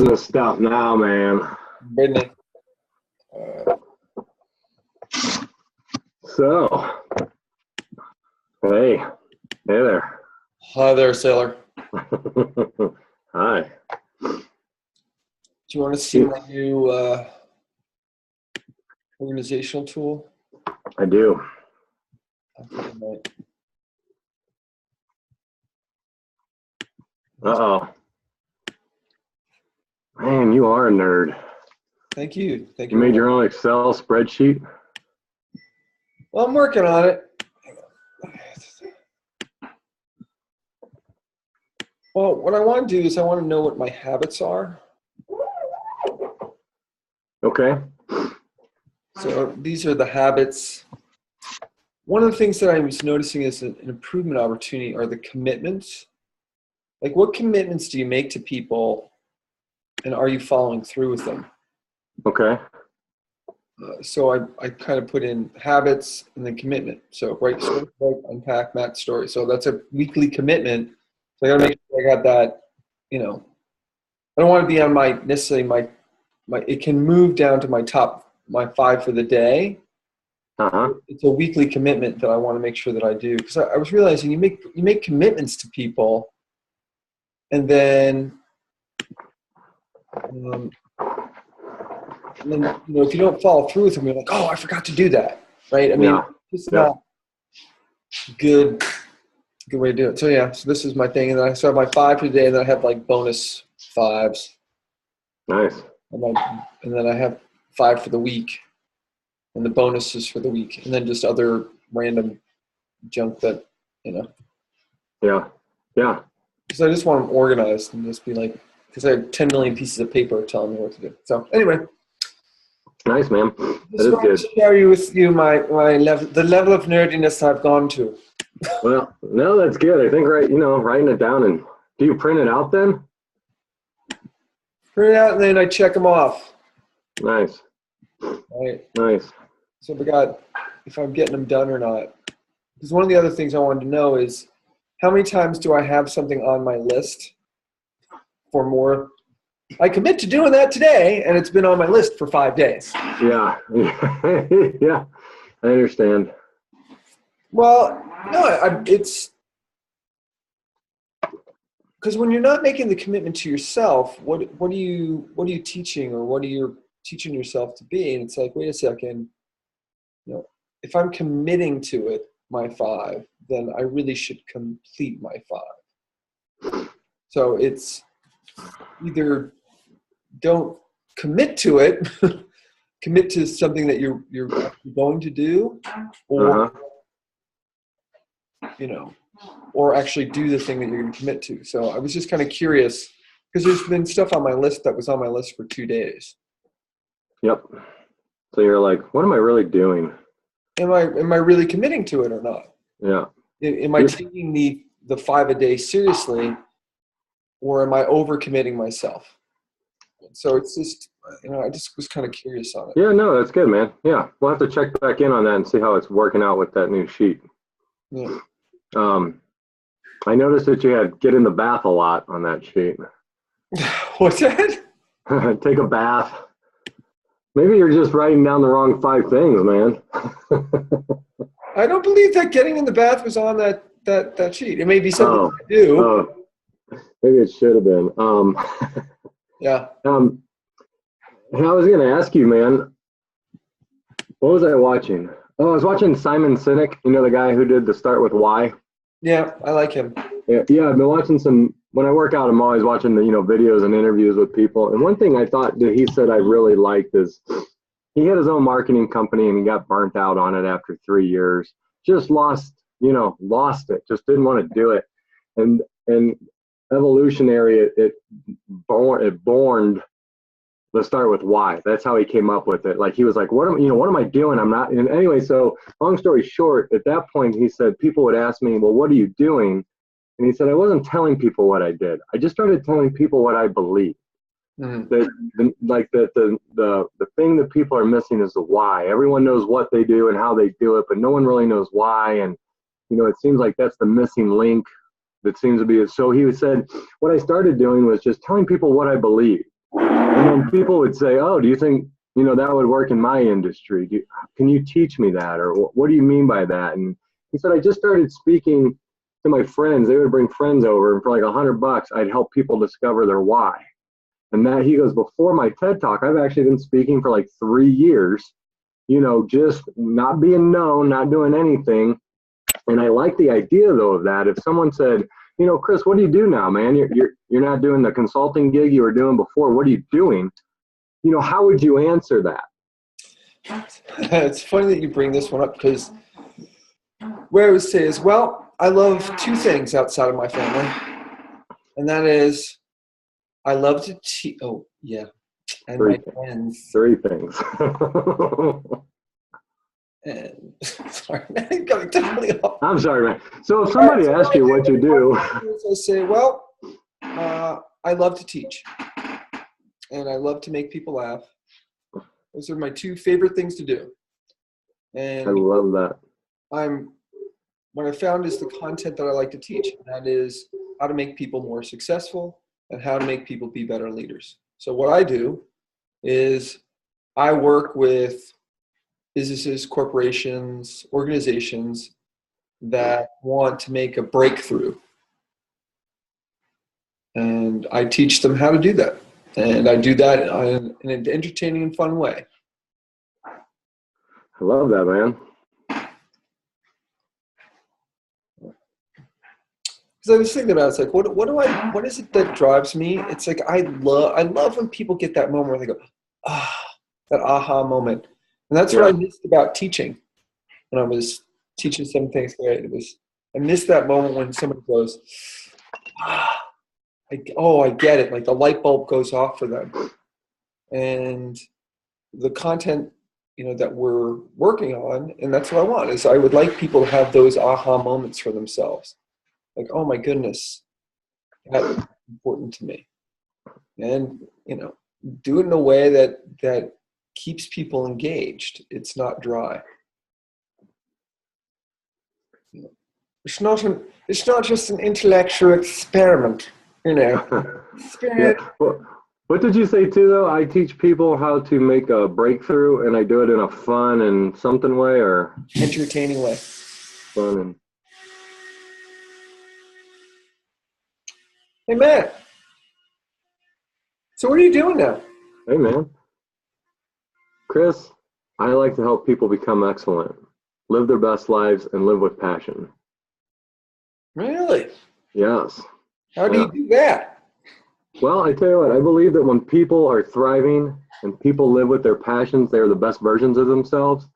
to the stuff now, man. Brittany. So, hey there. Hi there, sailor. Hi. Do you want to see my new organizational tool? I do. I think I might. Uh-oh. Man, you are a nerd. Thank you. Thank You you. made your own Excel spreadsheet? Well, I'm working on it. Well, what I want to do is I want to know what my habits are. Okay. So these are the habits. One of the things that I was noticing is an improvement opportunity are the commitments. Like, what commitments do you make to people, and are you following through with them? Okay. So I kind of put in habits and then commitment. So write story, unpack, match story. So that's a weekly commitment. So I got to make sure I got that. I don't want to be on my it can move down to my 5 for the day. It's a weekly commitment that I want to make sure that I do, because I was realizing you make commitments to people, and then if you don't follow through with them, you're like, oh, I forgot to do that, right? I mean, it's not good way to do it. So so this is my thing, and then I have my 5 for the day, and then I have like bonus 5s. Nice. And then I have 5 for the week, and the bonuses for the week, and then just other random junk that, Yeah. Because I just want them organized and just be like, because I have 10 million pieces of paper telling me what to do. So anyway. Nice, man. That is good. To share with you my level, the level of nerdiness I've gone to. Well, no, that's good. I think writing it down, and do you print it out then? Print it out, and then I check them off. Nice. Right. Nice. So I got if I'm getting them done or not. Because one of the other things I wanted to know is, how many times do I have something on my list for more? I commit to doing that today, and it's been on my list for 5 days. Yeah. Yeah. I understand. Well, no, it's because when you're not making the commitment to yourself, what are you teaching, or what are you teaching yourself to be? And it's like, wait a second, if I'm committing to it, my 5, then I really should complete my 5. So it's either don't commit to it, commit to something that you're going to do, or or actually do the thing that you're going to commit to. So I was just kind of curious, because there's been stuff on my list that was on my list for 2 days. Yep. So you're like, what am I really doing? Am I really committing to it or not? Yeah. Am I taking the 5 a day seriously, or am I overcommitting myself? So it's just, I just was kind of curious on it. Yeah, no, that's good, man. Yeah, we'll have to check back in on that and see how it's working out with that new sheet. Yeah. I noticed that you had get in the bath a lot on that sheet. What's that? Take a bath. Maybe you're just writing down the wrong 5 things, man. I don't believe that getting in the bath was on that sheet. It may be something I do. Maybe it should have been. Yeah. And I was going to ask you, man, what was I watching? Oh, I was watching Simon Sinek, the guy who did the Start With Why. Yeah, I like him. Yeah, I've been watching when I work out, I'm always watching the, videos and interviews with people. And one thing I thought that he said I really liked is he had his own marketing company and he got burnt out on it after 3 years. Just lost it. Just didn't want to do it. And evolutionary, it born the Start With Why. That's how he came up with it. Like, he was like, what am I doing? I'm not. And anyway, so long story short, at that point, he said, people would ask me, well, what are you doing? And he said, I wasn't telling people what I did. I just started telling people what I believe. Mm-hmm. The thing that people are missing is the why. Everyone knows what they do and how they do it, but no one really knows why. And, it seems like that's the missing link that seems to be it. So he said, what I started doing was just telling people what I believe. And then people would say, oh, do you think, that would work in my industry? Can you teach me that? Or what do you mean by that? And he said, I just started speaking to my friends. They would bring friends over, and for like $100, I'd help people discover their why. And that, he goes, before my TED Talk, I've actually been speaking for like 3 years, just not being known, not doing anything. And I like the idea though of that. If someone said, Chris, what do you do now, man? You're not doing the consulting gig you were doing before. What are you doing? How would you answer that? It's funny that you bring this one up, because what I would say is, well, I love 2 things outside of my family. And that is, I love to teach. Oh, yeah. And 3 my things. friends. 3 things. And sorry, man, it got me totally off. I'm sorry, man. So if somebody asks you what you do, I say, well, I love to teach, and I love to make people laugh. Those are my 2 favorite things to do. And I love that. what I found is the content that I like to teach, and that is how to make people more successful and how to make people be better leaders. So what I do is I work with businesses, corporations, organizations that want to make a breakthrough. And I teach them how to do that. And I do that in an entertaining and fun way. I love that, man. Because I was thinking about it, it's like, what is it that drives me? It's like, I love when people get that moment where they go, that aha moment. And that's what I missed about teaching when I was teaching 7th, 8th grade. I missed that moment when somebody goes, I get it. Like the light bulb goes off for them. And the content, that we're working on, and that's what I want, is I would like people to have those aha moments for themselves. Like, oh my goodness, that's important to me. And, do it in a way that keeps people engaged. It's not dry. It's not just an intellectual experiment, Yeah. Well, what did you say too, though? I teach people how to make a breakthrough, and I do it in a fun and something way, or entertaining way. Fun and. Hey, Matt. So what are you doing now? Hey, man. Chris, I like to help people become excellent, live their best lives, and live with passion. Really? Yes. How do you do that? Well, I tell you what, I believe that when people are thriving and people live with their passions, they are the best versions of themselves,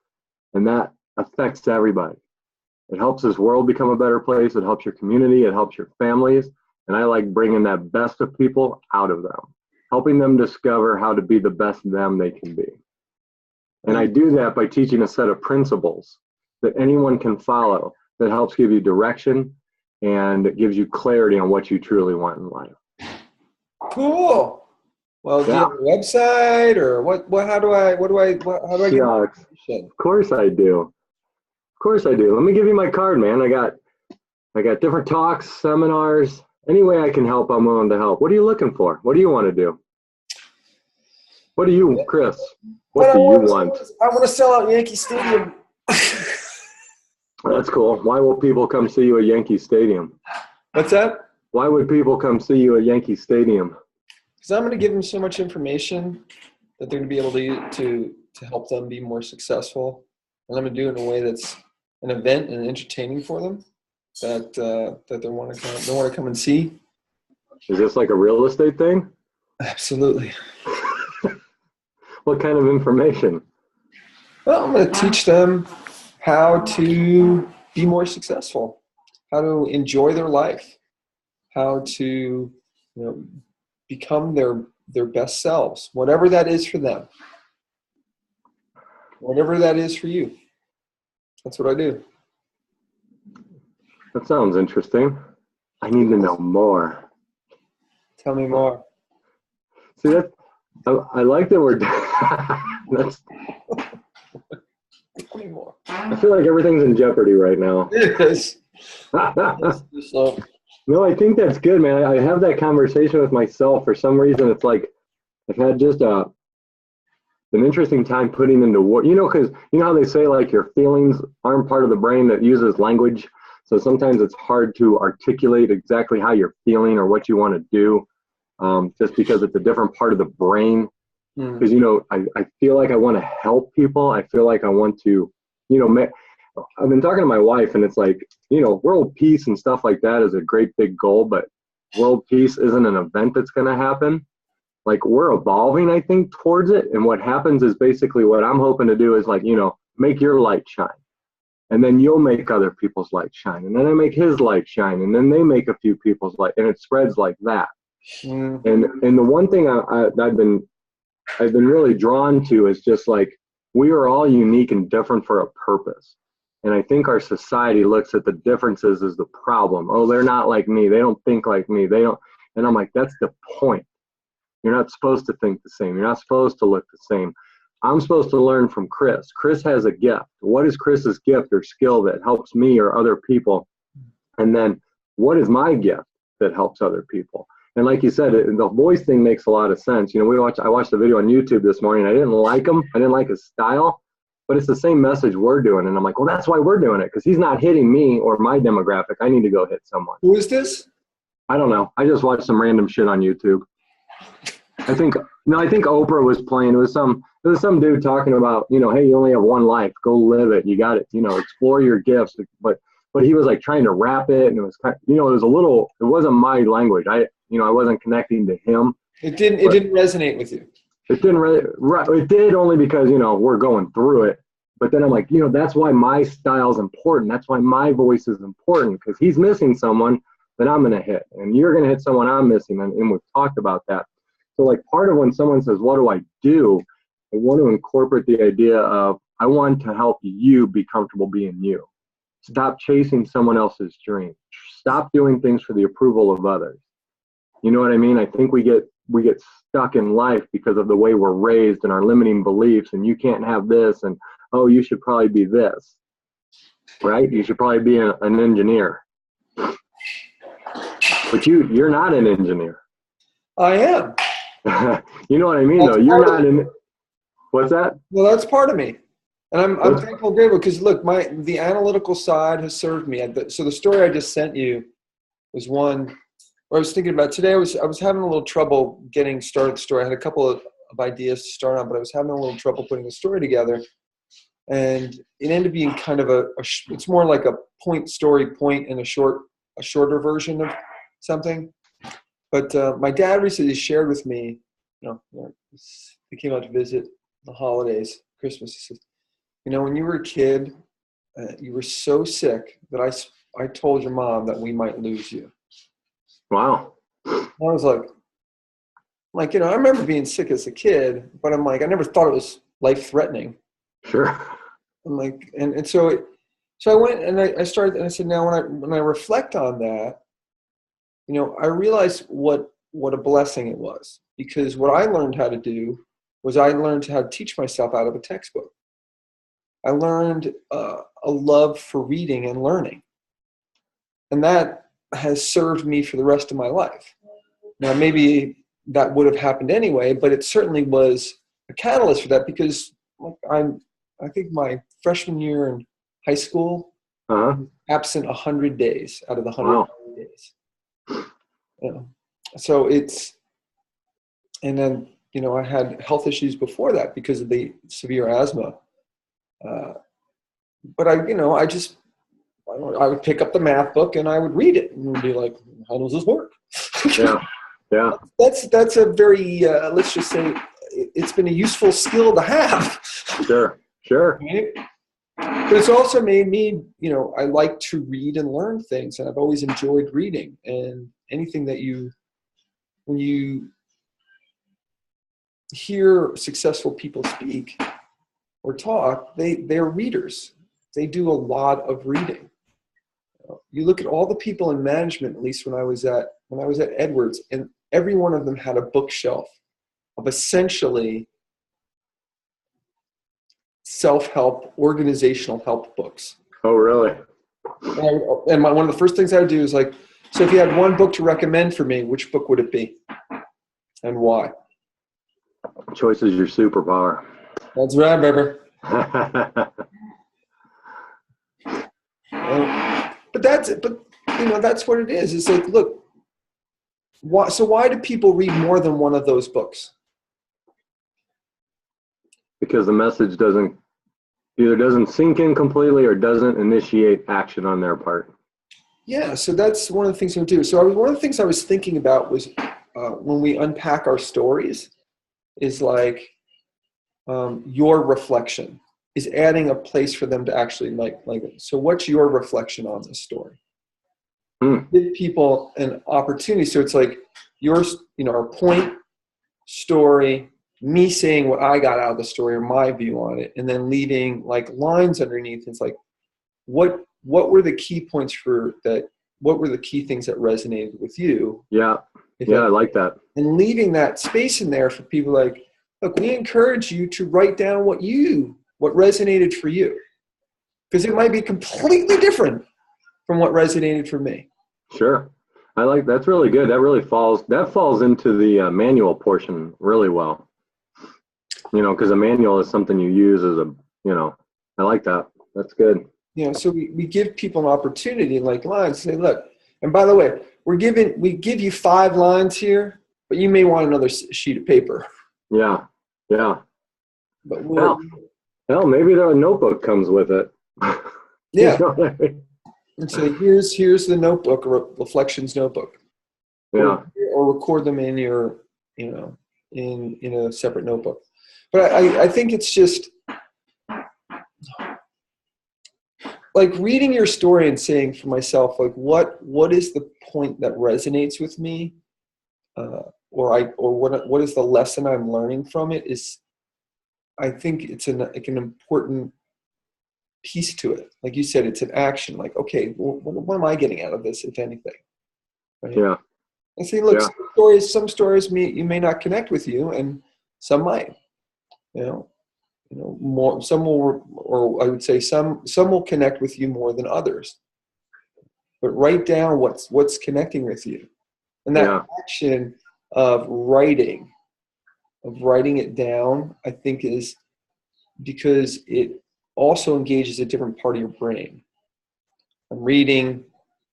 and that affects everybody. It helps this world become a better place. It helps your community. It helps your families. And I like bringing that best of people out of them, helping them discover how to be the best them they can be. And I do that by teaching a set of principles that anyone can follow that helps give you direction and it gives you clarity on what you truly want in life. Cool. Well, do you have a website or how do I get information? Of course I do. Of course I do. Let me give you my card, man. I got different talks, seminars. Any way I can help, I'm willing to help. What are you looking for? What do you want to do? What do you, Chris? What do you want? I want to sell out Yankee Stadium. That's cool. Why will people come see you at Yankee Stadium? What's that? Why would people come see you at Yankee Stadium? Because I'm going to give them so much information that they're going to be able to help them be more successful. And I'm going to do it in a way that's an event and entertaining for them that they want to come and see. Is this like a real estate thing? Absolutely. What kind of information? Well, I'm going to teach them how to be more successful, how to enjoy their life, how to become their best selves, whatever that is for them, whatever that is for you. That's what I do. That sounds interesting. I need to know more. Tell me more. See, I like that we're. That's. Tell me more. I feel like everything's in jeopardy right now. It is. No, I think that's good, man. I have that conversation with myself. For some reason, it's like I've had just an interesting time putting into work, because you know how they say like your feelings aren't part of the brain that uses language. So sometimes it's hard to articulate exactly how you're feeling or what you want to do, just because it's a different part of the brain. Because, I feel like I want to help people. I feel like I want to, I've been talking to my wife, and it's like, world peace and stuff like that is a great big goal, but world peace isn't an event that's going to happen. Like, we're evolving, I think, towards it. And what happens is basically what I'm hoping to do is like, make your light shine. And then you'll make other people's light shine. And then I make his light shine. And then they make a few people's light. And it spreads like that. And the one thing I've been really drawn to is just like, we are all unique and different for a purpose. And I think our society looks at the differences as the problem. Oh, they're not like me. They don't think like me. They don't. And I'm like, that's the point. You're not supposed to think the same. You're not supposed to look the same. I'm supposed to learn from Chris. Chris has a gift. What is Chris's gift or skill that helps me or other people? And then what is my gift that helps other people? And like you said, the voice thing makes a lot of sense. I watched a video on YouTube this morning. I didn't like him. I didn't like his style, but it's the same message we're doing. And I'm like, well, that's why we're doing it, because he's not hitting me or my demographic. I need to go hit someone. Who is this? I don't know. I just watched some random shit on YouTube. I think Oprah was playing. It was some dude talking about, hey, you only have one life. Go live it. You got it. Explore your gifts. But he was like trying to rap it, and it was kind of, it was it wasn't my language. I wasn't connecting to him. It didn't resonate with you. It didn't really. It did only because we're going through it. But then I'm like, that's why my style's important. That's why my voice is important, because he's missing someone that I'm gonna hit, and you're gonna hit someone I'm missing, and we've talked about that. So like, part of when someone says, what do? I want to incorporate the idea of, I want to help you be comfortable being you. Stop chasing someone else's dream. Stop doing things for the approval of others. You know what I mean? I think we get stuck in life because of the way we're raised and our limiting beliefs, and you can't have this, and oh, you should probably be this, right? You should probably be an engineer. But you're not an engineer. I am. You know what I mean, though? You're not in. What's that? Well, that's part of me, and I'm thankful, grateful, because look, the analytical side has served me. So the story I just sent you was one where I was thinking about today. I was having a little trouble getting started the story. I had a couple of ideas to start on, but I was having a little trouble putting the story together, and it ended up being kind of it's more like a point and a shorter version of something. But my dad recently shared with me, he came out to visit the holidays, Christmas. He said, when you were a kid, you were so sick that I told your mom that we might lose you. Wow. I was like, I remember being sick as a kid, but I'm like, I never thought it was life-threatening. Sure. I'm like, and so I went and I started, and I said, now when I reflect on that, I realized what a blessing it was, because what I learned how to do was I learned how to teach myself out of a textbook. I learned a love for reading and learning, and that has served me for the rest of my life. Now, maybe that would have happened anyway, but it certainly was a catalyst for that, because I think my freshman year in high school, absent 100 days out of the 100 days. So and then, I had health issues before that because of the severe asthma. But I would pick up the math book and I would read it and be like, how does this work? Yeah. That's a very, let's just say, it's been a useful skill to have. Sure. Right? But it's also made me, I like to read and learn things, and I've always enjoyed reading. And anything that when you hear successful people speak or talk, they're readers. They do a lot of reading. You look at all the people in management, at least when I was at Edwards, and every one of them had a bookshelf of essentially self-help, organizational help books. Oh, really? And one of the first things I would do is like, so if you had one book to recommend for me, which book would it be? And why? choice is your superpower. That's right, baby. But that's what it is. It's like, look, why do people read more than one of those books? Because the message either doesn't sink in completely or doesn't initiate action on their part. Yeah, so that's one of the things we do. So one of the things I was thinking about was when we unpack our stories is like your reflection is adding a place for them to actually like it. So what's your reflection on this story? Give people an opportunity. So it's like yours, our point, story, me saying what I got out of the story or my view on it, and then leaving like lines underneath. It's like, what were the key points for that? What were the key things that resonated with you? Yeah. I like that. And leaving that space in there for people like, look, we encourage you to write down what resonated for you. Because it might be completely different from what resonated for me. Sure. That's really good. That falls into the manual portion really well. Because a manual is something you use as I like that. That's good. So we give people an opportunity, like lines, say, look, and by the way, we give you 5 lines here, but you may want another sheet of paper. Yeah. But hell, maybe the notebook comes with it. Yeah. And say, here's the notebook, or Reflections notebook. Yeah. Or record them in your, in a separate notebook. But I think it's just like reading your story and saying for myself, like, what is the point that resonates with me, or what is the lesson I'm learning from it? Is I think it's an important piece to it. Like you said, it's an action. Like, okay, what am I getting out of this, if anything? Right? Yeah. I say, look, some stories you may not connect with you, and some might. More, some will, or I would say some will connect with you more than others. But write down what's connecting with you, and that action of writing it down, I think, is because it also engages a different part of your brain. I'm reading,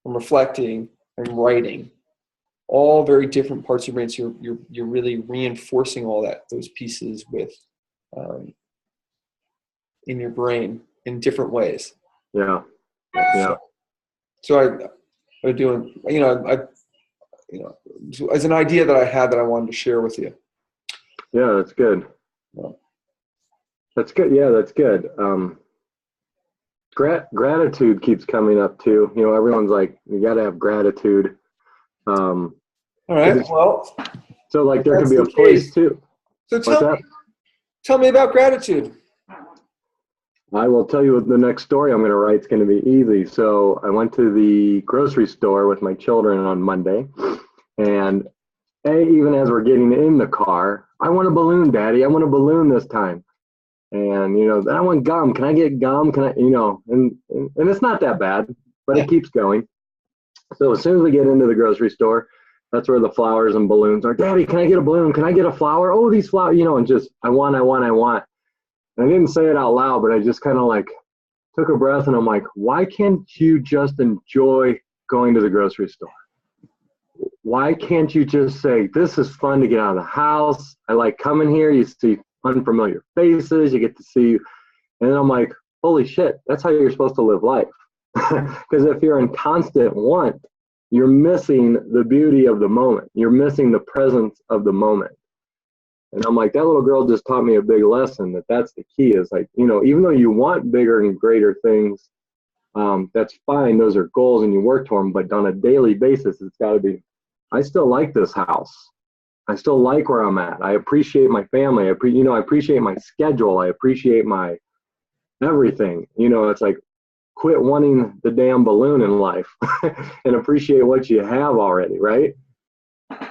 I'm reflecting, I'm writing, all very different parts of your brain. So you're really reinforcing all those pieces with. In your brain in different ways. Yeah. So I'm doing, as an idea that I had that I wanted to share with you. Yeah, that's good. Yeah. That's good. Yeah, that's good. Gratitude keeps coming up too. Everyone's like, you got to have gratitude. All right. Well, so like there can be a place too. So tell me about gratitude. I will tell you the next story I'm going to write is going to be easy. So I went to the grocery store with my children on Monday, and even as we're getting in the car, I want a balloon, Daddy. I want a balloon this time. And, I want gum. Can I get gum? Can I, and it's not that bad, but it keeps going. So as soon as we get into the grocery store, that's where the flowers and balloons are. Daddy, can I get a balloon? Can I get a flower? Oh, these flowers, and just, I want. And I didn't say it out loud, but I just kind of like took a breath, and I'm like, why can't you just enjoy going to the grocery store? Why can't you just say, this is fun to get out of the house. I like coming here. You see unfamiliar faces. You get to see, and then I'm like, holy shit, that's how you're supposed to live life. Because if you're in constant want, you're missing the beauty of the moment. You're missing the presence of the moment. And I'm like, that little girl just taught me a big lesson, that's the key, is like, even though you want bigger and greater things, that's fine. Those are goals and you work toward them. But on a daily basis, it's got to be, I still like this house. I still like where I'm at. I appreciate my family. I appreciate my schedule. I appreciate my everything. It's like, quit wanting the damn balloon in life and appreciate what you have already, right?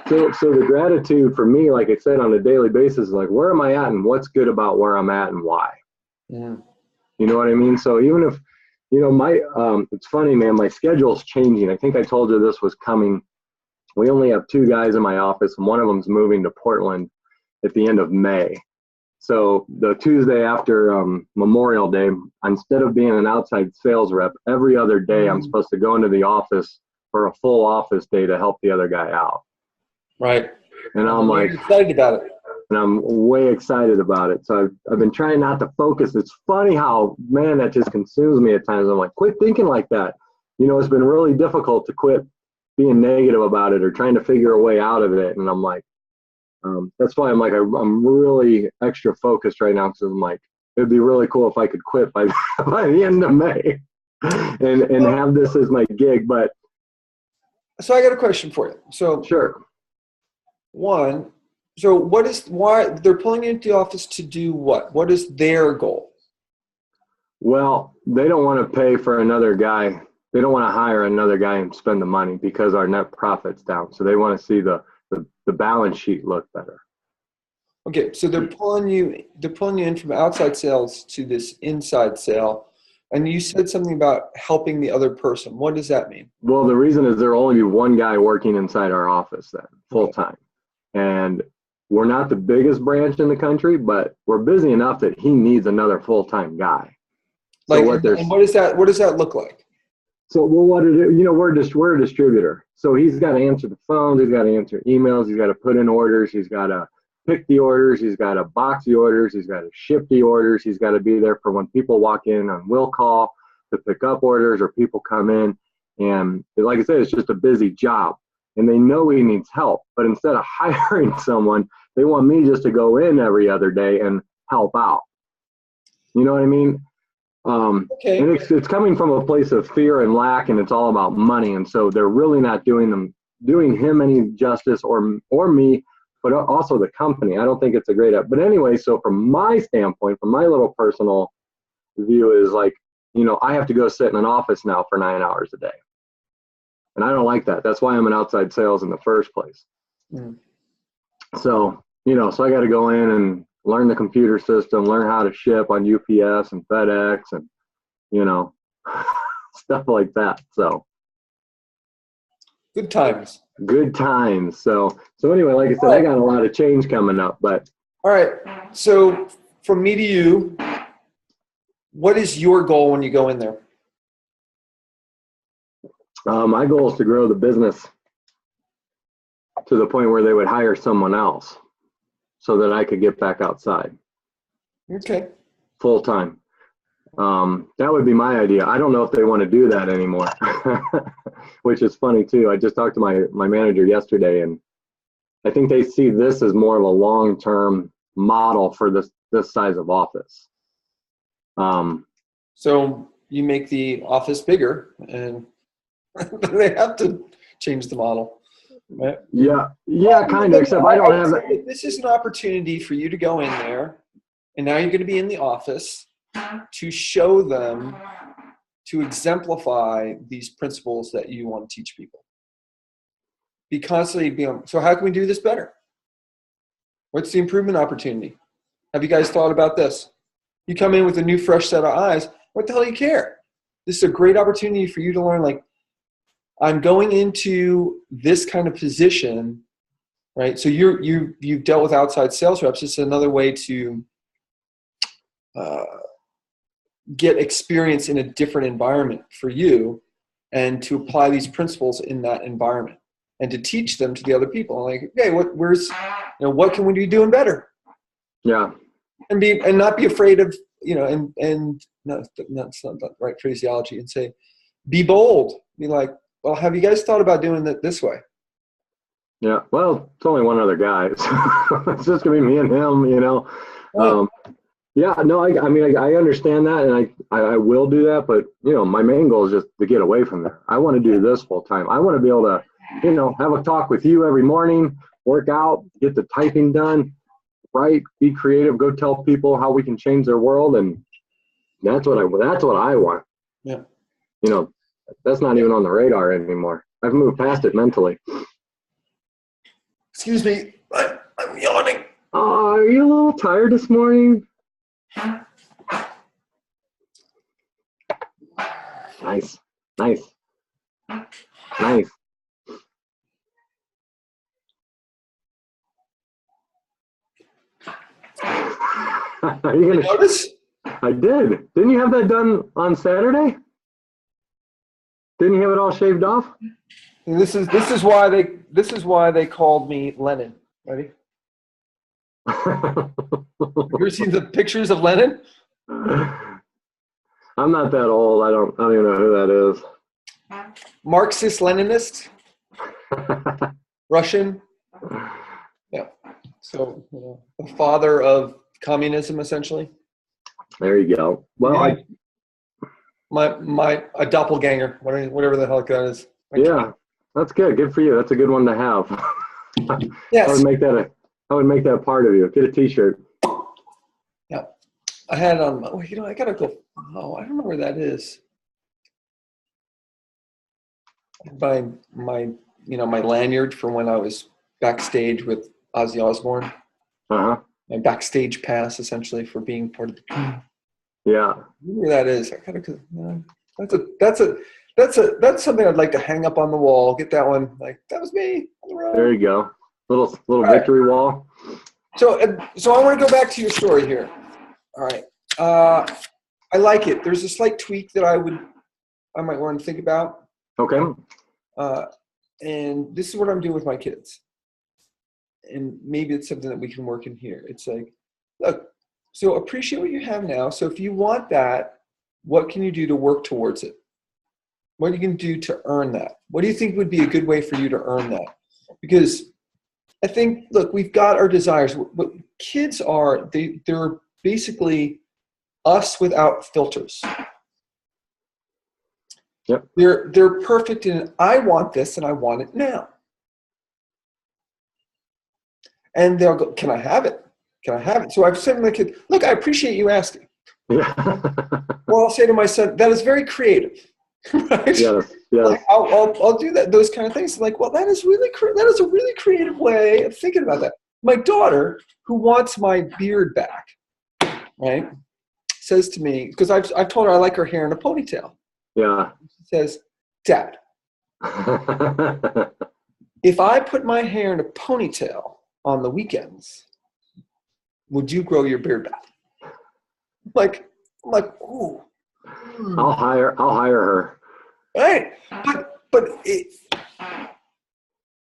So the gratitude for me, like I said, on a daily basis, is like, where am I at and what's good about where I'm at and why? Yeah. You know what I mean? So even if, it's funny, man, my schedule's changing. I think I told you this was coming. We only have 2 guys in my office, and one of them's moving to Portland. at the end of May. So the Tuesday after Memorial Day, instead of being an outside sales rep, every other day I'm supposed to go into the office for a full office day to help the other guy out. Right. And I'm like, excited about it. And I'm way excited about it. So I've been trying not to focus. It's funny how, man, that just consumes me at times. I'm like, quit thinking like that. You know, it's been really difficult to quit being negative about it or trying to figure a way out of it. And I'm like, that's why I'm like, I'm really extra focused right now because I'm like, it'd be really cool if I could quit by by the end of May and have this as my gig. But so I got a question for you. So sure. One, so why they're pulling you into the office to do what? What is their goal? Well, they don't want to pay for another guy. They don't want to hire another guy and spend the money because our net profit's down. So they want to see the balance sheet look better. Okay, so they're pulling you in from outside sales to this inside sale. And you said something about helping the other person. What does that mean? Well, the reason is there'll only be one guy working inside our office then, full time. And we're not the biggest branch in the country, but we're busy enough that he needs another full-time guy. So and what does that look like? So, well, we're a distributor. So he's got to answer the phones, he's got to answer emails, he's got to put in orders, he's got to pick the orders, he's got to box the orders, he's got to ship the orders, he's got to be there for when people walk in on will call to pick up orders or people come in. And like I said, it's just a busy job. And they know he needs help. But instead of hiring someone, they want me just to go in every other day and help out. You know what I mean? Okay. And it's coming from a place of fear and lack, and it's all about money. And so they're really not doing him any justice or me, but also the company. I don't think it's a great But anyway, so from my standpoint, from my little personal view is like, I have to go sit in an office now for 9 hours a day. And I don't like that. That's why I'm in outside sales in the first place. Mm. So, so I got to go in and learn the computer system, learn how to ship on UPS and FedEx and, stuff like that. So. Good times. Good times. So anyway, like I said, I got a lot of change coming up, but. All right. So from me to you, what is your goal when you go in there? My goal is to grow the business to the point where they would hire someone else so that I could get back outside. Okay. Full time. That would be my idea. I don't know if they want to do that anymore, which is funny too. I just talked to my manager yesterday, and I think they see this as more of a long-term model for this size of office. So you make the office bigger, and they have to change the model, right? Yeah, kind of. Except I don't have that. This is an opportunity for you to go in there, and now you're going to be in the office to show them, to exemplify these principles that you want to teach people. Be constantly so how can we do this better? What's the improvement opportunity? Have you guys thought about this? You come in with a new, fresh set of eyes. What the hell do you care? This is a great opportunity for you to learn, like, I'm going into this kind of position, right? So you've dealt with outside sales reps. It's another way to get experience in a different environment for you, and to apply these principles in that environment, and to teach them to the other people. Like, okay, what can we be doing better? Yeah. And not be afraid of, and that's not the right phraseology, and say, be bold. Be like, well, have you guys thought about doing it this way? Yeah. Well, it's only one other guy. So it's just gonna be me and him, Right. Yeah, no, I mean, I understand that, and I will do that, but, my main goal is just to get away from there. I want to do this full time. I want to be able to, have a talk with you every morning, work out, get the typing done, write, be creative, go tell people how we can change their world, and that's what I want. Yeah. That's not even on the radar anymore. I've moved past it mentally. Excuse me, I'm yawning. Are you a little tired this morning? Nice. Are you gonna Notice? I did. Didn't you have that done on Saturday? Didn't you have it all shaved off? This is why they called me Lennon. Ready? Have you ever seen the pictures of Lenin? I'm not that old. I don't even know who that is. Marxist Leninist, Russian. Yeah. So the father of communism, essentially. There you go. Well, yeah. A doppelganger, whatever the hell that is. Yeah, that's good. Good for you. That's a good one to have. Yes. I would make that part of you. Get a T-shirt. Yeah. I had it on. I gotta go. Oh, I don't know where that is. My lanyard from when I was backstage with Ozzy Osbourne. Uh-huh. My backstage pass, essentially, for being part of the team. Yeah. Where that is, I gotta. That's something I'd like to hang up on the wall. Get that one. Like, that was me on the road. There you go. Little right. Victory wall. So I want to go back to your story here. All right. I like it. There's a slight tweak that I might want to think about. Okay. And this is what I'm doing with my kids. And maybe it's something that we can work in here. It's like, look, so appreciate what you have now. So if you want that, what can you do to work towards it? What are you going to do to earn that? What do you think would be a good way for you to earn that? Because I think, look, we've got our desires. What kids are, they're basically us without filters. Yep. They're perfect in, I want this and I want it now. And they'll go, can I have it? Can I have it? So I've said to my kid, look, I appreciate you asking. Yeah. Or I'll say to my son, that is very creative. Right? Yes. Like, I'll do that. Those kind of things. Like, well, that is a really creative way of thinking about that. My daughter, who wants my beard back, right, says to me, because I've told her I like her hair in a ponytail. Yeah. She says, Dad, if I put my hair in a ponytail on the weekends, would you grow your beard back? I'm like, ooh. I'll hire her. Right.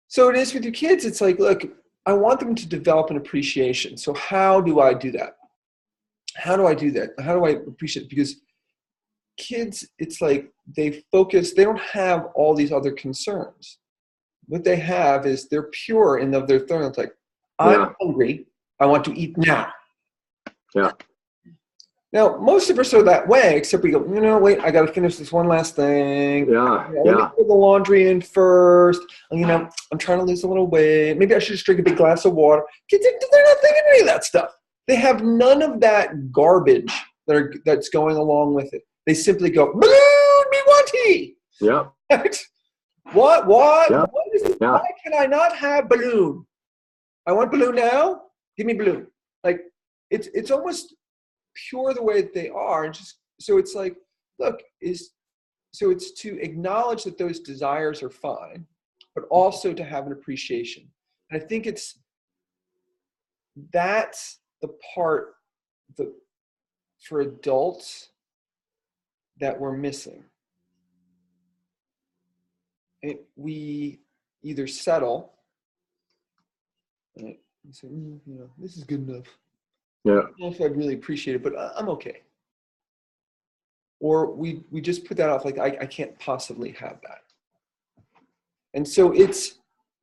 So it is with your kids. It's like, look, I want them to develop an appreciation. So how do I do that? How do I do that? How do I appreciate it? Because kids, it's like they don't have all these other concerns. What they have is they're pure in of their thought. It's like, I'm hungry. I want to eat now. Yeah. Now, most of us are that way, except we go, wait, I got to finish this one last thing. Yeah. Let me put the laundry in first. I'm trying to lose a little weight. Maybe I should just drink a big glass of water. Kids, they're not thinking any of that stuff. They have none of that garbage that's going along with it. They simply go, balloon, me want tea. Yeah. What? Yeah. What is it? Yeah. Why can I not have balloon? I want balloon now. Give me balloon. Like, it's almost pure the way that they are, and just so it's like, look, so it's to acknowledge that those desires are fine, but also to have an appreciation. And I think that's the part for adults that we're missing. We either settle and say, this is good enough. Yeah. I don't know if I really appreciate it, but I'm okay. Or we just put that off, like, I can't possibly have that. And so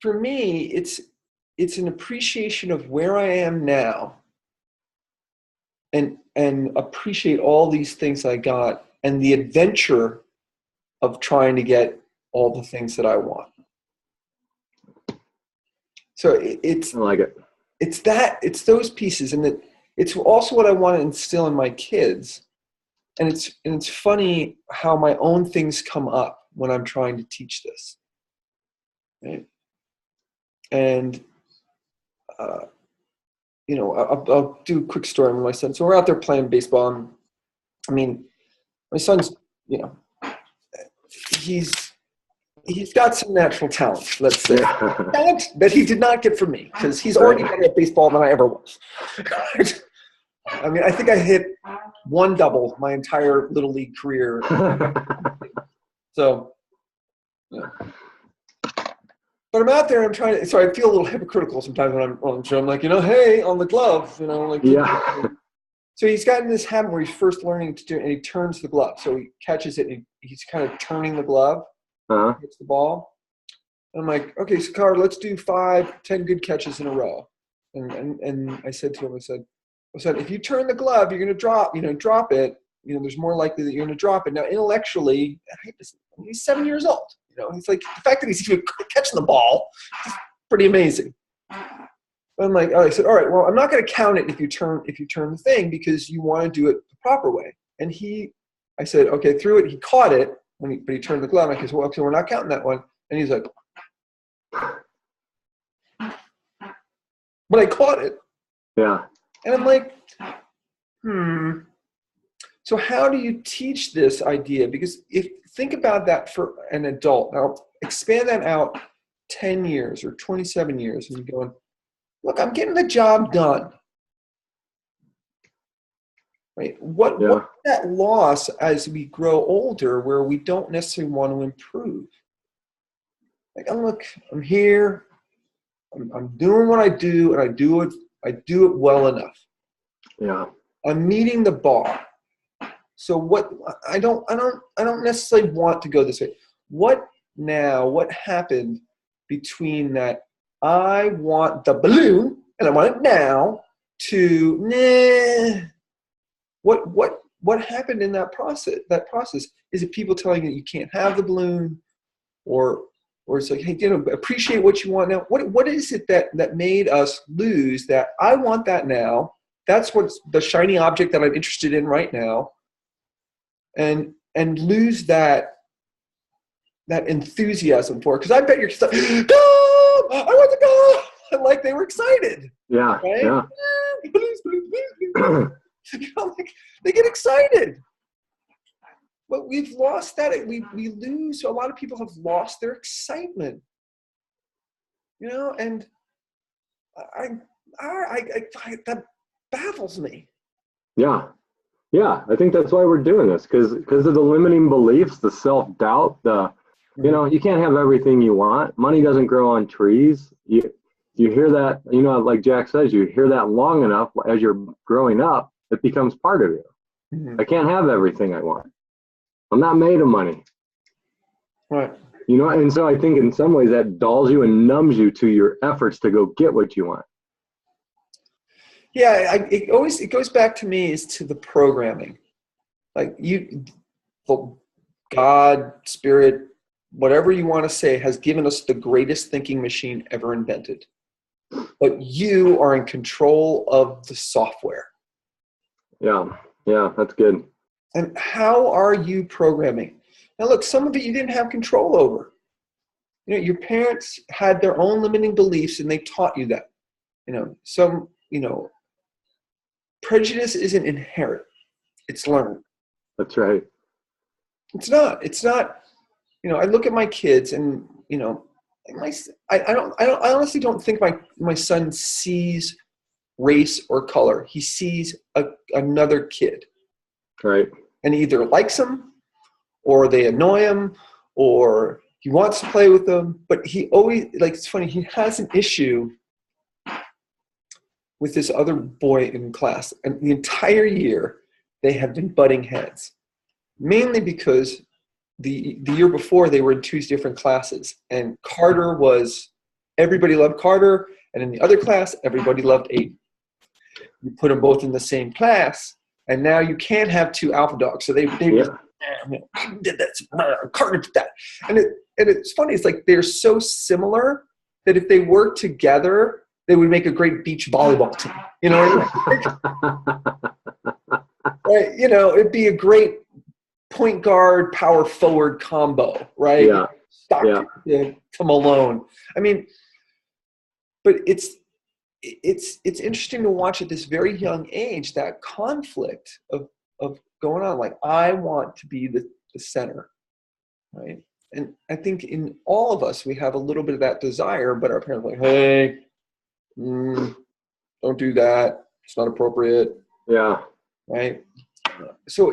for me, it's an appreciation of where I am now and appreciate all these things I got and the adventure of trying to get all the things that I want. So I like it. It's those pieces, and it's also what I want to instill in my kids. And it's funny how my own things come up when I'm trying to teach this. Right? And I'll do a quick story with my son. So we're out there playing baseball. My son's, he's got some natural talent, let's say. Talent that he did not get from me, because he's already better at baseball than I ever was. I mean, I think I hit one double my entire Little League career. So, yeah. But I'm out there and I'm trying to, so I feel a little hypocritical sometimes when I'm on the show. I'm like, hey, on the glove, like. Yeah. So he's gotten this habit where he's first learning to do it, and he turns the glove. So he catches it, and he's kind of turning the glove, hits the ball. I'm like, okay, so Card, let's do 5, 10 good catches in a row. And I said to him, I said, if you turn the glove, you're going to drop it. There's more likely that you're going to drop it. Now, intellectually, he's 7 years old. He's like, the fact that he's even catching the ball is pretty amazing. I'm like, I said, all right, well, I'm not going to count it if you turn the thing because you want to do it the proper way. And I said, okay, threw it. He caught it, but he turned the glove. I said, well, okay, we're not counting that one. And he's like, but I caught it. Yeah. And I'm like, So how do you teach this idea? Because think about that for an adult. Now, expand that out 10 years or 27 years, and you're going, look, I'm getting the job done. Right? What's that loss as we grow older where we don't necessarily want to improve? Like, I'm here, I'm doing what I do, and I do it well enough. Yeah. I'm meeting the bar. So what I don't necessarily want to go this way. What happened between that I want the balloon and I want it now to what happened in that process? That process, is it people telling you that you can't have the balloon, or it's like, hey, appreciate what you want now. What is it that made us lose that I want that now? That's what's the shiny object that I'm interested in right now, and lose that enthusiasm for it. Because I bet your kids like, go! I want to go! And like they were excited. Yeah. Right? Yeah. Like, they get excited. But we've lost that. We lose. A lot of people have lost their excitement. And that baffles me. Yeah. Yeah. I think that's why we're doing this, because of the limiting beliefs, the self-doubt, you can't have everything you want. Money doesn't grow on trees. You hear that, like Jack says, you hear that long enough as you're growing up, it becomes part of you. Mm-hmm. I can't have everything I want. I'm not made of money. Right. And so I think in some ways that dulls you and numbs you to your efforts to go get what you want. Yeah, it goes back to me is to the programming. Like God, Spirit, whatever you want to say, has given us the greatest thinking machine ever invented. But you are in control of the software. Yeah, that's good. And how are you programming? Now, look, some of it you didn't have control over. Your parents had their own limiting beliefs, and they taught you that. Prejudice isn't inherent; it's learned. That's right. It's not. I look at my kids, and I honestly don't think my son sees race or color. He sees another kid. Right. And he either likes them, or they annoy him, or he wants to play with them. But he always, it's funny, he has an issue with this other boy in class. And the entire year, they have been butting heads. Mainly because the year before, they were in 2 different classes. And everybody loved Carter. And in the other class, everybody loved Aiden. You put them both in the same class, and now you can't have 2 alpha dogs. So they Aiden did this, Carter did that. And it's funny. It's like they're so similar that if they worked together, they would make a great beach volleyball team. Right? It'd be a great point guard, power forward combo, right? Yeah. Stockton to Malone. I mean, but it's interesting to watch at this very young age, that conflict of going on. Like, I want to be the center, right? And I think in all of us, we have a little bit of that desire, but our parents are like, hey, don't do that. It's not appropriate. Yeah. right? So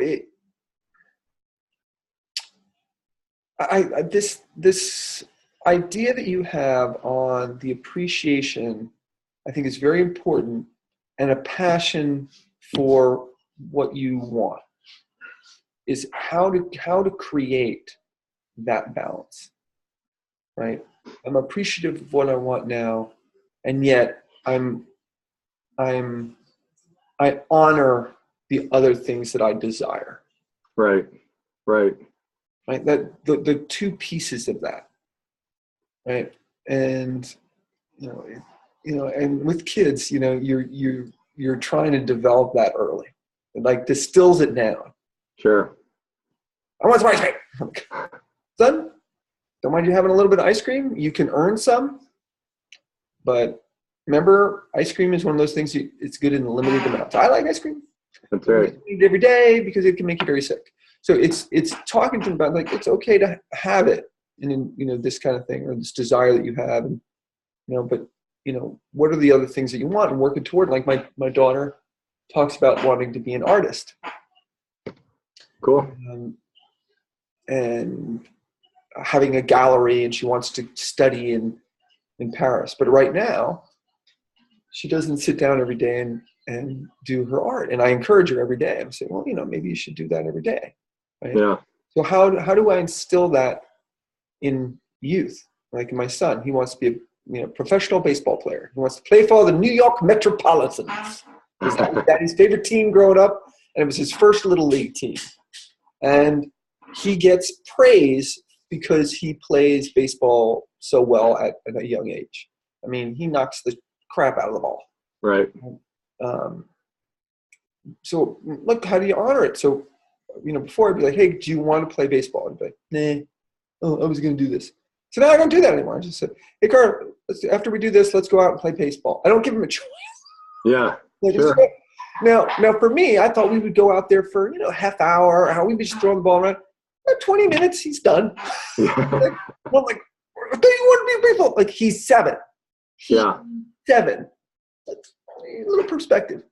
this idea that you have on the appreciation, I think is very important, and a passion for what you want is how to create that balance, right? I'm appreciative of what I want now, and yet I honor the other things that I desire. Right. Right. Right. That the two pieces of that. Right. And and with kids, you're trying to develop that early. It like distills it down. Sure. I want some ice cream. Son, don't mind you having a little bit of ice cream. You can earn some, but remember, ice cream is one of those things. It's good in limited amounts. I like ice cream. That's right. Eat it every day because it can make you very sick. So it's talking to them about like it's okay to have it, and this kind of thing, or this desire that you have, and but what are the other things that you want and working toward? Like my daughter talks about wanting to be an artist. Cool. And having a gallery, and she wants to study in Paris. But right now, she doesn't sit down every day and do her art. And I encourage her every day. I'm saying, well, maybe you should do that every day. Right? Yeah. So how do I instill that in youth? Like my son, he wants to be a professional baseball player. He wants to play for the New York Metropolitans. That was his favorite team growing up, and it was his first little league team. And he gets praise because he plays baseball so well at a young age. I mean, he knocks the crap out of the ball. Right. So look, how do you honor it? So, before I'd be like, hey, do you want to play baseball? I'd be like, nah. Oh, I was going to do this. So now I don't do that anymore. I just said, hey, Carl, after we do this, let's go out and play baseball. I don't give him a choice. Yeah. Sure. Now for me, I thought we would go out there for, half hour, how we would just throw the ball around. 20 minutes, he's done. I'm like, I thought you want to be baseball. Like, he's 7. Yeah. 7. That's a little perspective.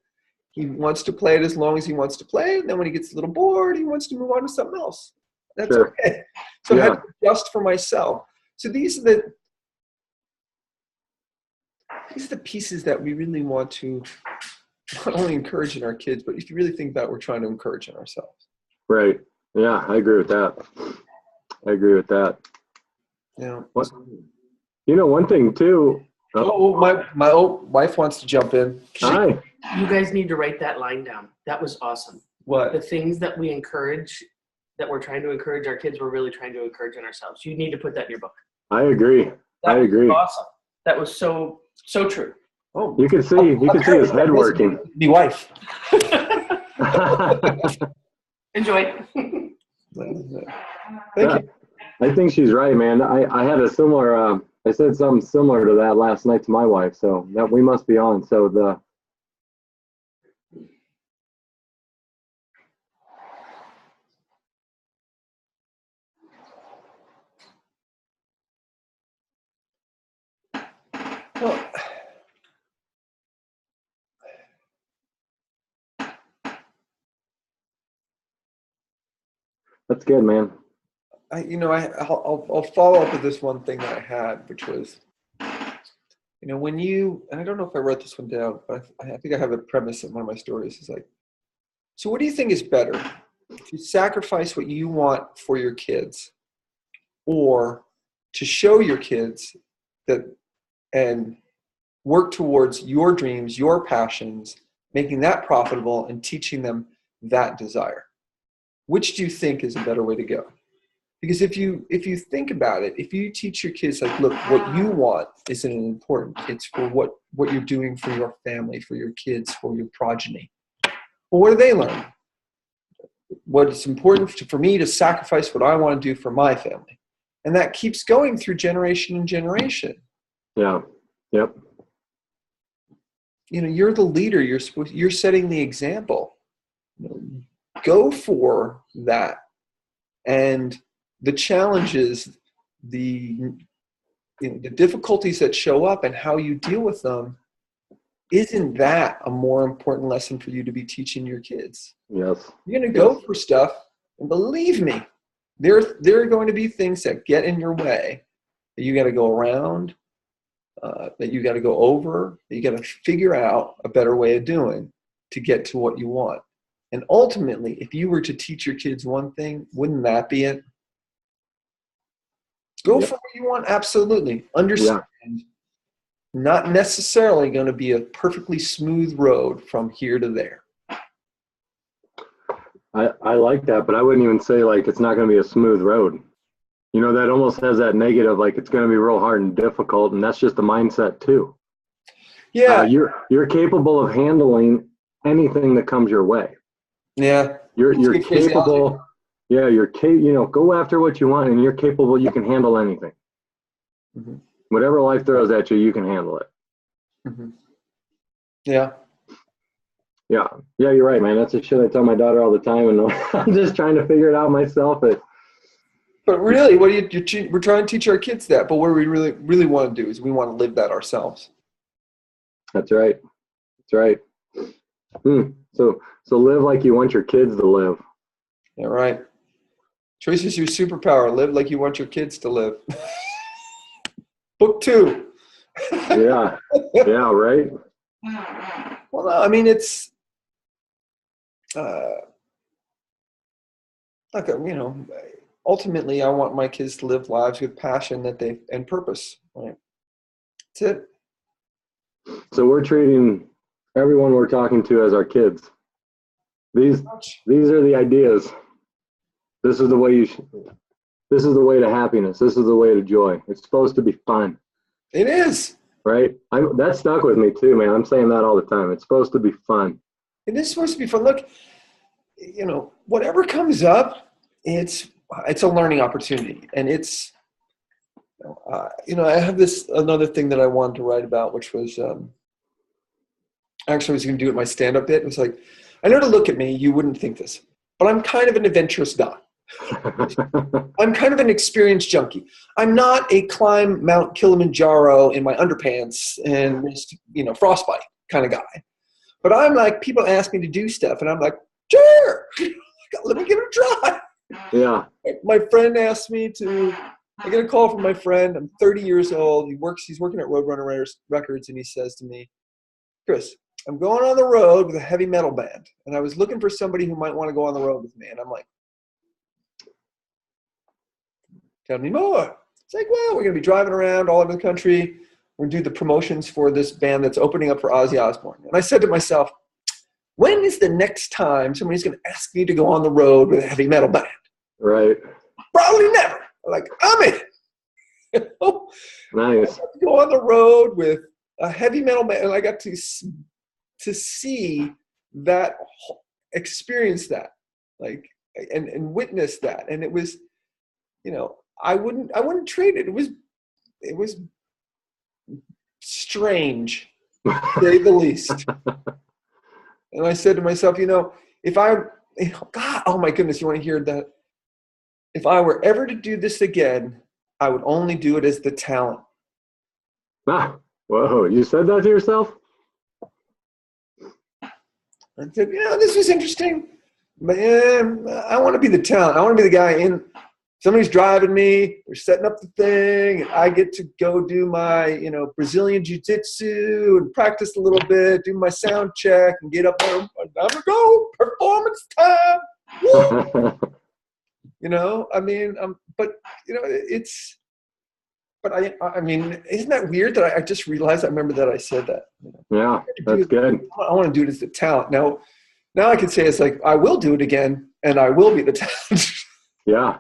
He wants to play it as long as he wants to play. And then when he gets a little bored, he wants to move on to something else. That's sure. Okay. So I had to adjust for myself. So these are the pieces that we really want to not only encourage in our kids, but if you really think about it, we're trying to encourage in ourselves. Right. Yeah, I agree with that. Yeah. One thing too. My old wife wants to jump in. Hi. You guys need to write that line down. That was awesome. What? The things that we encourage, that we're trying to encourage our kids, we're really trying to encourage in ourselves. You need to put that in your book. I agree. I agree. Awesome. That was so true. Oh, you can see his head working. Me wife. Enjoy. Thank you. I think she's right, man. I had a similar. I said something similar to that last night to my wife. So that we must be on. So the. Well, that's good, man. I'll follow up with this one thing that I had, which was, when you, and I don't know if I wrote this one down, but I think I have a premise in one of my stories. Is like, so what do you think is better? To sacrifice what you want for your kids, or to show your kids that and work towards your dreams, your passions, making that profitable and teaching them that desire? Which do you think is a better way to go? Because if you think about it, if you teach your kids, like, look, what you want isn't important. It's for what you're doing for your family, for your kids, for your progeny. Well, what do they learn? What is important for me to sacrifice what I want to do for my family. And that keeps going through generation and generation. Yeah. Yep. You're the leader. You're setting the example. Go for that. And the challenges, the difficulties that show up and how you deal with them, isn't that a more important lesson for you to be teaching your kids? Yes. You're going to go for stuff, and believe me, there are going to be things that get in your way that you got to go around, that you got to go over, that you got to figure out a better way of doing to get to what you want. And ultimately, if you were to teach your kids one thing, wouldn't that be it? Go for what you want, absolutely. Understand, not necessarily going to be a perfectly smooth road from here to there. I like that, but I wouldn't even say like it's not going to be a smooth road. You know, that almost has that negative, like it's going to be real hard and difficult, and that's just the mindset too. Yeah. You're capable of handling anything that comes your way. Yeah. You're capable. Yeah, you know, go after what you want, and you're capable. You can handle anything. Mm-hmm. Whatever life throws at you, you can handle it. Mm-hmm. Yeah. Yeah, you're right, man. That's the shit I tell my daughter all the time, and I'm just trying to figure it out myself. But really, what do we're trying to teach our kids that, but what we really want to do is we want to live that ourselves. That's right. That's right. So live like you want your kids to live. Yeah, right. Choice is your superpower. Live like you want your kids to live. Book 2. Yeah, right. Well, no, I mean, it's like, you know, ultimately I want my kids to live lives with passion and purpose. Right. That's it. So we're treating everyone we're talking to as our kids. These are the ideas. This is the way this is the way to happiness. This is the way to joy. It's supposed to be fun. It is. Right? That stuck with me too, man. I'm saying that all the time. It's supposed to be fun. It is supposed to be fun. Look, you know, whatever comes up, it's a learning opportunity. And it's, you know, I have another thing that I wanted to write about, which was, actually I was going to do it my stand-up bit. It was like, I know to look at me, you wouldn't think this, but I'm kind of an adventurous guy. I'm kind of an experienced junkie. I'm not a climb Mount Kilimanjaro in my underpants and risk, you know, frostbite kind of guy. But I'm like, people ask me to do stuff, and I'm like, sure, let me give it a try. Yeah. My friend asked me I get a call from my friend. I'm 30 years old. He's working at Roadrunner Records, and he says to me, Chris, I'm going on the road with a heavy metal band, and I was looking for somebody who might want to go on the road with me. And I'm like, tell me more. It's like, well, we're going to be driving around all over the country. We're going to do the promotions for this band that's opening up for Ozzy Osbourne. And I said to myself, when is the next time somebody's going to ask me to go on the road with a heavy metal band? Right. Probably never. Like, I'm in. You know? Nice. I got to go on the road with a heavy metal band, and I got to see that, experience that, like, and witness that. And it was, you know, I wouldn't trade it. It was strange, to say the least. And I said to myself, you know, God, oh my goodness, you want to hear that? If I were ever to do this again, I would only do it as the talent. Ah, whoa, you said that to yourself? I said, you know, this was interesting, but I want to be the talent. I want to be the guy somebody's driving me, they're setting up the thing, and I get to go do my, you know, Brazilian jiu-jitsu and practice a little bit, do my sound check, and get up there, I'm gonna go, performance time. You know, I mean, but, you know, but I mean, isn't that weird that I just realized, I remember that I said that. You know? Yeah, that's good. I want to do it as the talent. Now I can say it's like, I will do it again, and I will be the talent. Yeah.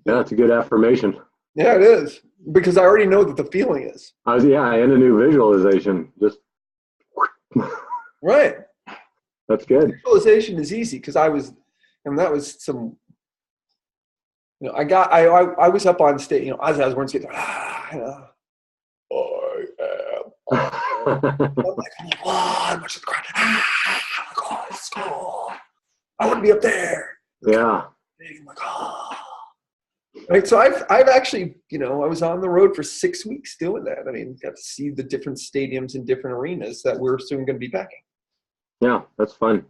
Yeah, that's a good affirmation. Yeah, it is. Because I already know that the feeling is. And a new visualization. Just right. That's good. Visualization is easy because that was some, you know, I was up on stage, you know, Ozzy Osbourne's getting, you know, I'm like, I'm watching the crowd. Oh, it's cool. I want to be up there. Yeah. I'm like, oh. Right. So I've actually, I was on the road for 6 weeks doing that. I mean, got to see the different stadiums and different arenas that we're soon going to be backing. Yeah, that's fun.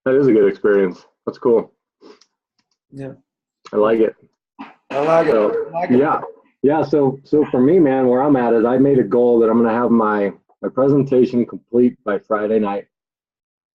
That is a good experience. That's cool. Yeah. I like it. I like it. So, I like it. yeah. Yeah. So for me, man, where I'm at is I made a goal that I'm going to have my presentation complete by Friday night.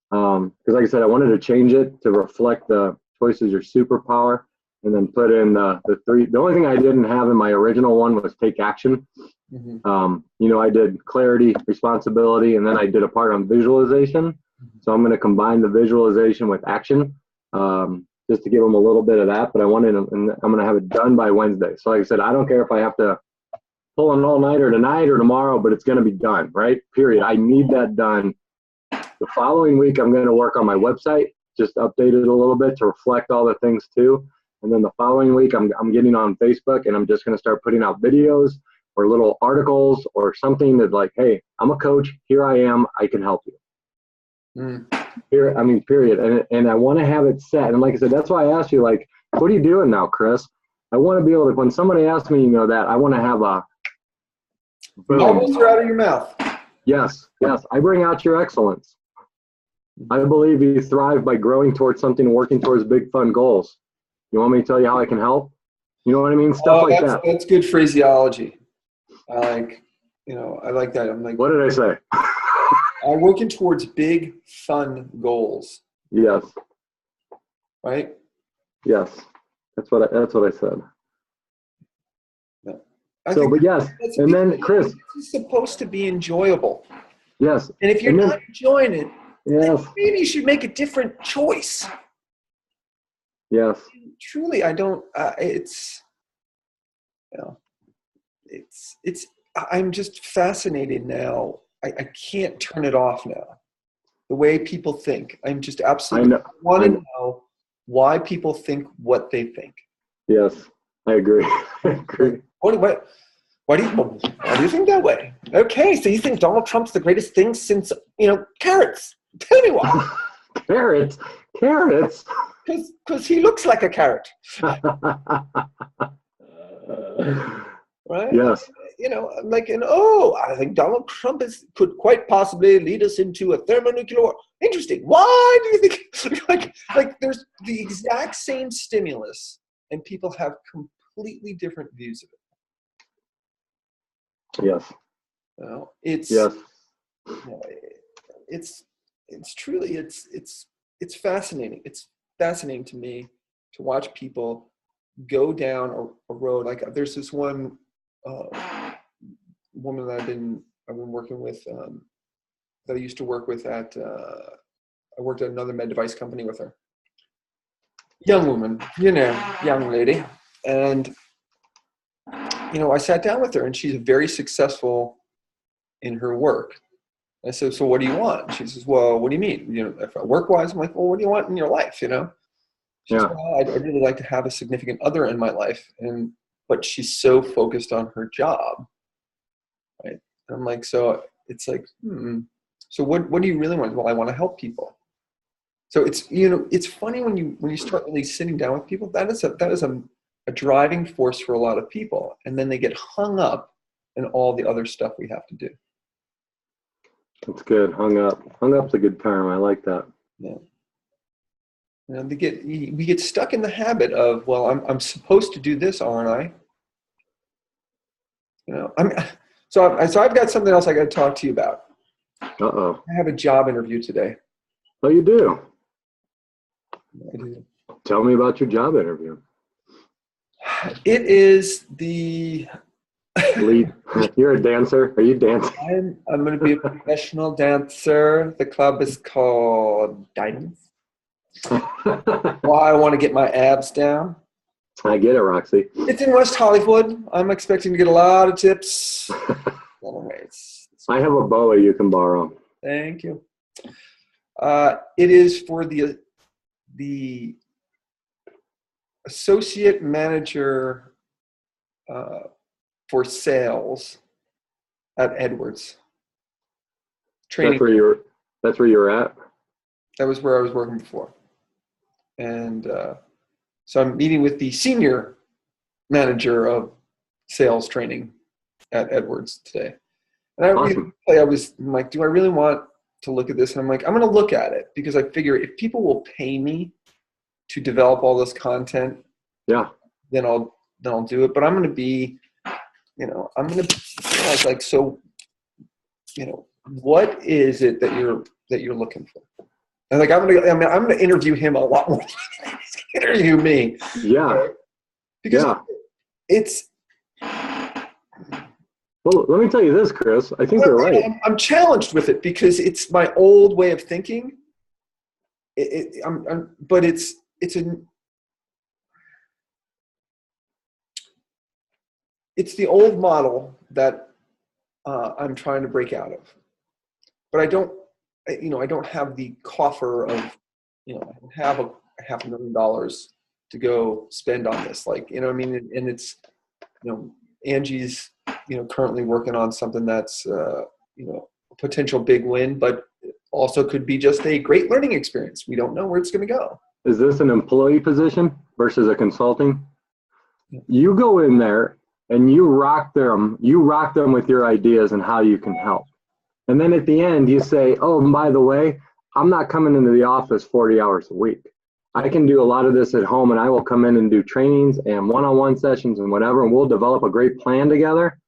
Because like I said, I wanted to change it to reflect the choice is your superpower, and then put in the three. The only thing I didn't have in my original one was take action. I did clarity, responsibility, and then I did a part on visualization. So I'm going to combine the visualization with action, just to give them a little bit of that. But and I'm going to have it done by Wednesday. So like I said, I don't care if I have to pull an all-nighter tonight or tomorrow, but it's going to be done, right? Period. I need that done. The following week, I'm going to work on my website, just update it a little bit to reflect all the things too. And then the following week, I'm getting on Facebook, and I'm just going to start putting out videos or little articles or something that's like, hey, I'm a coach. Here I am. I can help you. Period. And I want to have it set. And like I said, that's why I asked you, like, what are you doing now, Chris? I want to be able to, when somebody asks me, that I want to have a boom. Bubbles are out of your mouth. Yes. I bring out your excellence. I believe you thrive by growing towards something and working towards big, fun goals. You want me to tell you how I can help? You know what I mean? Stuff like that. That's good phraseology. I like that. I'm like, what did I say? I'm working towards big, fun goals. Yes. Right? Yes. That's what I said. Yeah. But yes. And then, Chris. It's supposed to be enjoyable. Yes. And if you're not enjoying it, yes, maybe you should make a different choice. Yes. Truly, I don't. I'm just fascinated now. I can't turn it off now. The way people think, I'm just absolutely want to know why people think what they think. Yes, I agree. Why do you think that way? Okay, so you think Donald Trump's the greatest thing since carrots? Tell me why. Carrots. Because he looks like a carrot. Right? Yes. I think Donald Trump could quite possibly lead us into a thermonuclear war. Interesting. Why do you think like there's the exact same stimulus and people have completely different views of it? Yes. It's truly it's fascinating. It's fascinating to me to watch people go down a road. Like there's this one woman that I've been working with that I used to work with I worked at another med device company with her. Young woman, young lady. And, I sat down with her and she's very successful in her work. I said, so what do you want? She says, well, what do you mean? If work-wise, I'm like, well, what do you want in your life, She says, well, I'd really like to have a significant other in my life. But she's so focused on her job, right? And I'm like, so it's like, so what do you really want? Well, I want to help people. So it's funny when you start really sitting down with people, that is a driving force for a lot of people. And then they get hung up in all the other stuff we have to do. That's good. Hung up. Hung up's a good term. I like that. Yeah. We get stuck in the habit of, well, I'm supposed to do this, aren't I? So I've got something else I got to talk to you about. Uh-oh. I have a job interview today. Oh, you do? I do. Tell me about your job interview. It is the lead. You're a dancer. Are you dancing? I'm going to be a professional dancer. The club is called Diamonds. Well, I want to get my abs down. I get it, Roxy. It's in West Hollywood. I'm expecting to get a lot of tips. Anyways, I have a boa you can borrow. Thank you. It is for the associate manager for sales at Edwards. Training. That's where you're at? That was where I was working before. And so I'm meeting with the senior manager of sales training at Edwards today. And Awesome. I was like, do I really want to look at this? And I'm like, I'm going to look at it because I figure if people will pay me to develop all this content, Yeah. then I'll do it. But I'm going to be, I'm going to like, so, what is it that you're looking for? And like, I'm going to interview him a lot more than he's going to interview me. Yeah. Because Yeah. it's, Well, let me tell you this, Chris. I think you're right. I'm challenged with it because it's my old way of thinking. But it's the old model that I'm trying to break out of. But I don't have the coffer of, I don't have $500,000 to go spend on this. Like, what I mean? And it's, Angie's, currently working on something that's, a potential big win, but also could be just a great learning experience. We don't know where it's going to go. Is this an employee position versus a consulting? You go in there and you rock them with your ideas and how you can help. And then at the end you say, oh, and by the way, I'm not coming into the office 40 hours a week. I can do a lot of this at home, and I will come in and do trainings and one-on-one sessions and whatever, and we'll develop a great plan together.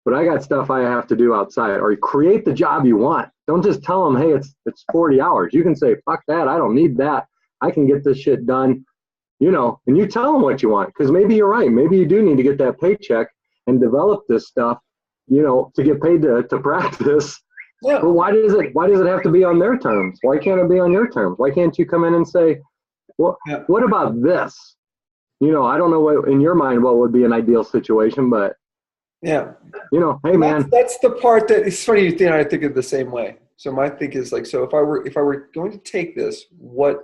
But I got stuff I have to do outside. Or create the job you want. Don't just tell them, hey, it's 40 hours. You can say, fuck that, I don't need that. I can get this shit done, and you tell them what you want. Because maybe you're right. Maybe you do need to get that paycheck and develop this stuff, to get paid to practice. Yeah. But why does it have to be on their terms? Why can't it be on your terms? Why can't you come in and say, well, what about this? I don't know what in your mind what would be an ideal situation, but yeah, hey man, that's the part that it's funny. You think I think of the same way. So my think is like, so if I were going to take this, what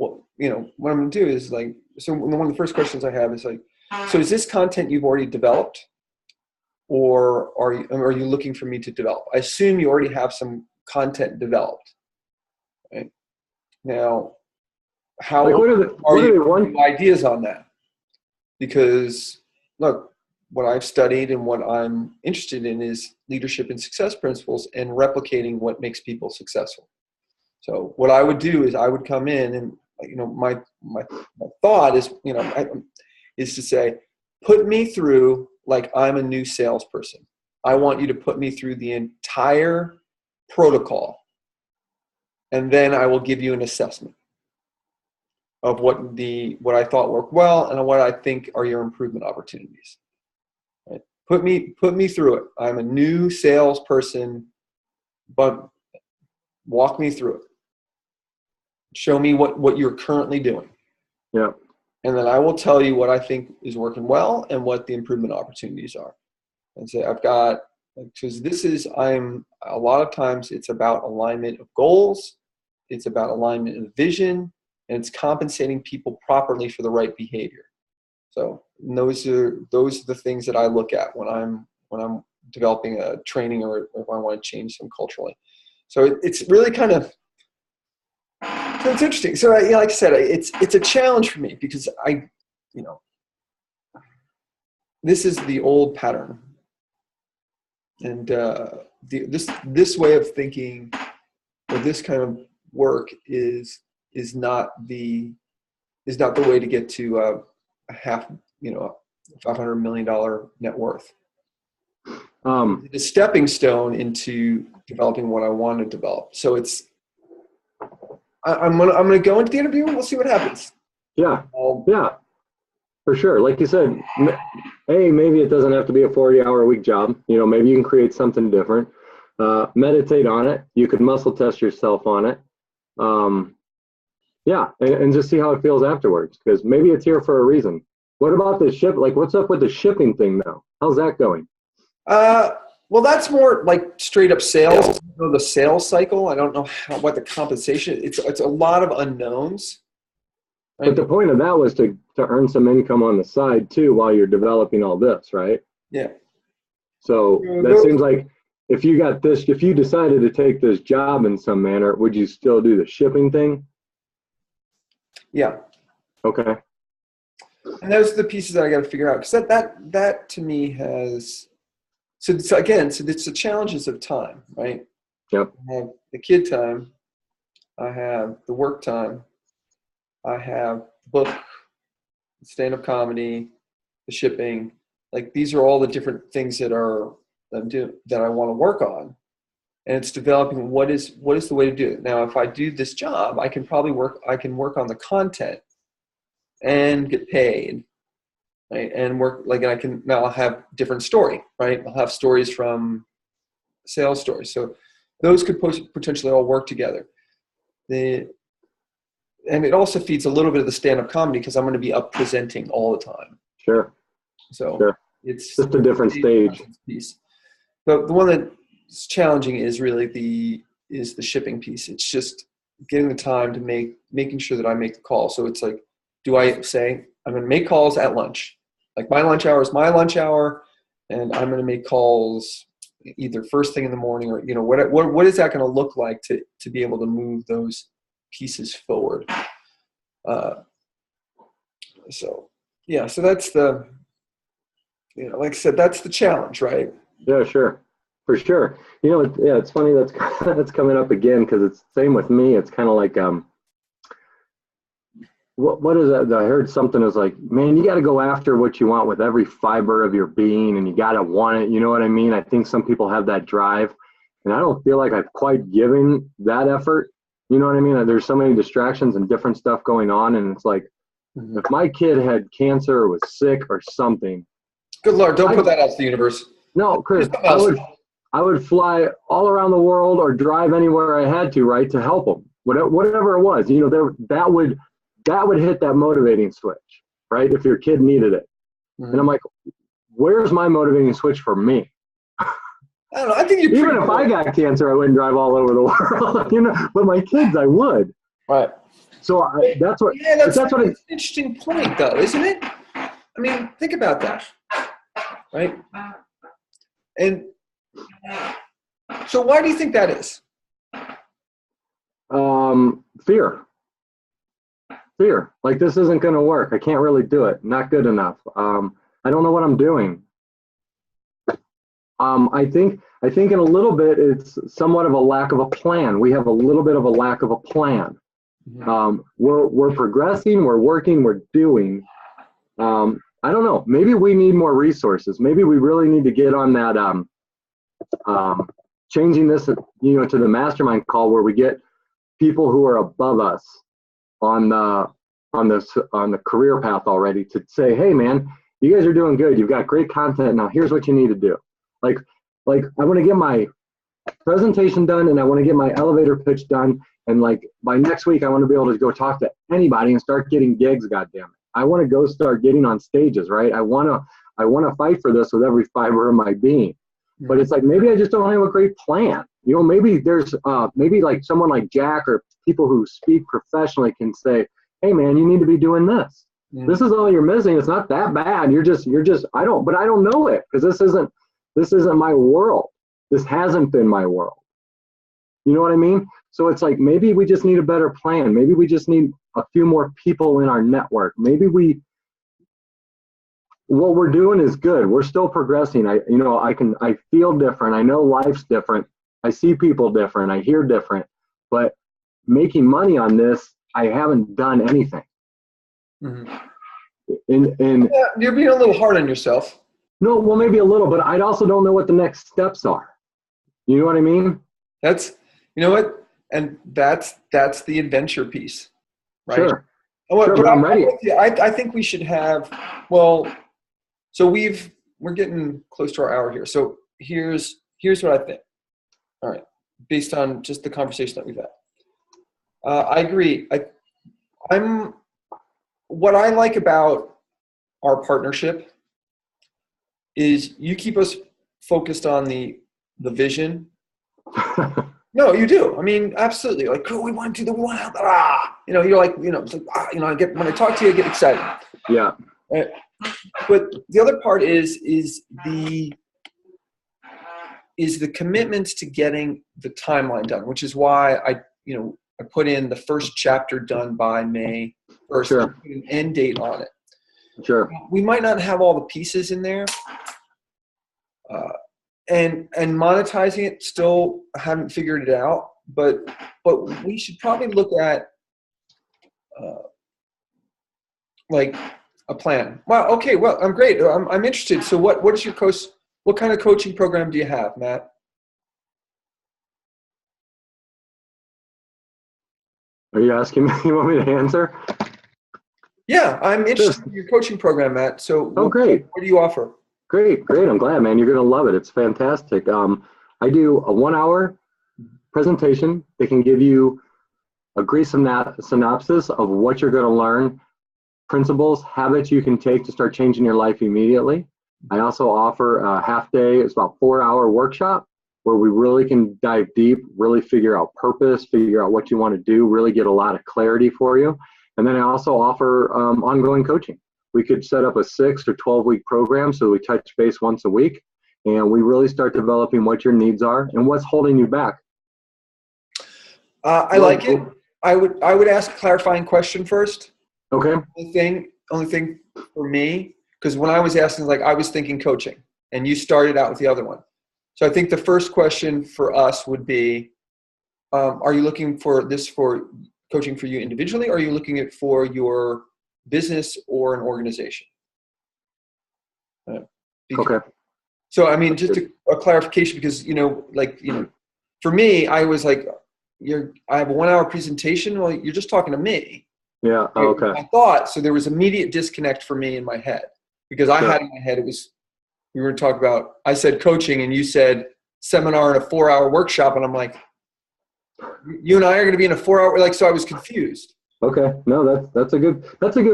I'm going to do is like, so one of the first questions I have is like, so is this content you've already developed, or are you looking for me to develop? I assume you already have some content developed. Right? Now, how are you ideas on that? Because look, what I've studied and what I'm interested in is leadership and success principles and replicating what makes people successful. So what I would do is I would come in and, my thought is, is to say, put me through like I'm a new salesperson. I want you to put me through the entire protocol, and then I will give you an assessment of what I thought worked well and what I think are your improvement opportunities. Right? Put me through it. I'm a new salesperson, but walk me through it. Show me what you're currently doing. Yeah. And then I will tell you what I think is working well and what the improvement opportunities are. And say, I've got, because a lot of times it's about alignment of goals. It's about alignment of vision, and it's compensating people properly for the right behavior. So those are the things that I look at when I'm developing a training or if I want to change them culturally. So it's really kind of, so it's interesting. So like I said, it's a challenge for me because this is the old pattern, and this way of thinking or this kind of work is not the way to get to a $500 million net worth. It's a stepping stone into developing what I want to develop. So I'm gonna go into the interview and we'll see what happens. Yeah, for sure. Like you said, maybe it doesn't have to be a 40-hour a week job. Maybe you can create something different. Meditate on it. You could muscle test yourself on it. And just see how it feels afterwards, because maybe it's here for a reason. What about the ship? Like, what's up with the shipping thing now? How's that going? Well, that's more like straight up sales. The sales cycle. I don't know what the compensation. It's a lot of unknowns. Right? But the point of that was to earn some income on the side too while you're developing all this, right? Yeah. So that seems like if you decided to take this job in some manner, would you still do the shipping thing? Yeah. Okay. And those are the pieces that I got to figure out, because that to me has, so it's the challenges of time, right? Yep. I have the kid time, I have the work time, I have book, stand-up comedy, the shipping. Like, these are all the different things that I want to work on. And it's developing what is the way to do it. Now, if I do this job, I can work on the content and get paid, right? And work, like, now I'll have different story, right? I'll have stories from sales stories. So those could potentially all work together. And it also feeds a little bit of the stand-up comedy, because I'm going to be up presenting all the time. Sure. So Sure. It's just a different stage. Piece. But the one that's challenging is really the shipping piece. It's just getting the time to making sure that I make the call. So it's like, do I say I'm going to make calls at lunch? Like, my lunch hour is my lunch hour, and I'm going to make calls either first thing in the morning, or, what is that going to look like to be able to move those pieces forward? So that's the, like I said, that's the challenge, right? Yeah, sure. For sure. It's funny that's coming up again, because it's the same with me. It's kind of like, what is that? I heard something is like, man, you got to go after what you want with every fiber of your being, and you got to want it. You know what I mean? I think some people have that drive, and I don't feel like I've quite given that effort. You know what I mean? There's so many distractions and different stuff going on, and it's like, if my kid had cancer or was sick or something, good Lord, don't put that out to the universe. No, Chris, I would fly all around the world or drive anywhere I had to, right, to help them. Whatever it was, that would hit that motivating switch, right? If your kid needed it. Mm-hmm. And I'm like, where's my motivating switch for me? I don't know. I think even if I got cancer, I wouldn't drive all over the world, but my kids, I would. Right. So that's what. Yeah, that's an interesting point, though, isn't it? I mean, think about that, right? And so, why do you think that is? Fear. Like, this isn't going to work. I can't really do it. Not good enough. I don't know what I'm doing. I think in a little bit it's somewhat of a lack of a plan. We have a little bit of a lack of a plan. We're progressing, we're working, we're doing. I don't know. Maybe we need more resources. Maybe we really need to get on that changing this, to the mastermind call, where we get people who are above us on the career path already, to say, hey man, you guys are doing good. You've got great content. Now here's what you need to do. Like I want to get my presentation done, and I want to get my elevator pitch done. And like by next week, I want to be able to go talk to anybody and start getting gigs. Goddammit. I want to go start getting on stages, right? I want to fight for this with every fiber of my being. But it's like, maybe I just don't have a great plan. Maybe there's maybe like someone like Jack or people who speak professionally can say, hey man, you need to be doing this. This is all you're missing. It's not that bad. You're just I don't know it, because this isn't my world. This hasn't been my world. You know what I mean? So it's like, maybe we just need a better plan. Maybe we just need a few more people in our network. Maybe what we're doing is good. We're still progressing. I feel different. I know life's different. I see people different. I hear different. But making money on this, I haven't done anything. Mm-hmm. And you're being a little hard on yourself. No, well, maybe a little, but I also don't know what the next steps are. You know what I mean? And that's the adventure piece, right? Sure. But I'm ready. I think we should have, so we're getting close to our hour here. So here's what I think. All right. Based on just the conversation that we've had. I agree. What I like about our partnership is you keep us focused on the vision. No, you do. I mean, absolutely. Like, oh, we want to do we want to help. You're like, it's like, I get, when I talk to you, I get excited. Yeah. Right? But the other part is the commitments to getting the timeline done, which is why I put in the first chapter done by May 1st. Sure. Put an end date on it. Sure. We might not have all the pieces in there, and monetizing it, still haven't figured it out. But we should probably look at like a plan. Wow. Okay. Well, I'm great. I'm interested. So what is your coach? What kind of coaching program do you have, Matt? Are you asking me? You want me to answer? Yeah, I'm interested in your coaching program, Matt. So Great. What do you offer? Great. I'm glad, man. You're going to love it. It's fantastic. I do a 1-hour presentation that can give you a great synopsis of what you're going to learn, principles, habits you can take to start changing your life immediately. I also offer a half day, it's about 4-hour workshop where we really can dive deep, really figure out purpose, figure out what you want to do, really get a lot of clarity for you. And then I also offer ongoing coaching. We could set up a 6 or 12-week program so we touch base once a week, and we really start developing what your needs are and what's holding you back. I like it. I would ask a clarifying question first. Okay. Only thing for me, because when I was asking, like, I was thinking coaching, and you started out with the other one. So I think the first question for us would be, are you looking for this for coaching for you individually, or are you looking at for your business or an organization? Okay. So, I mean, just a clarification, because, for me, I was like, I have a 1-hour presentation. Well, you're just talking to me. Yeah. Okay. I thought, so there was immediate disconnect for me in my head, because I had in my head, we were talking about, I said coaching and you said seminar and a 4-hour workshop. And I'm like, you and I are going to be in a 4-hour, so I was confused. Okay. No, that's a good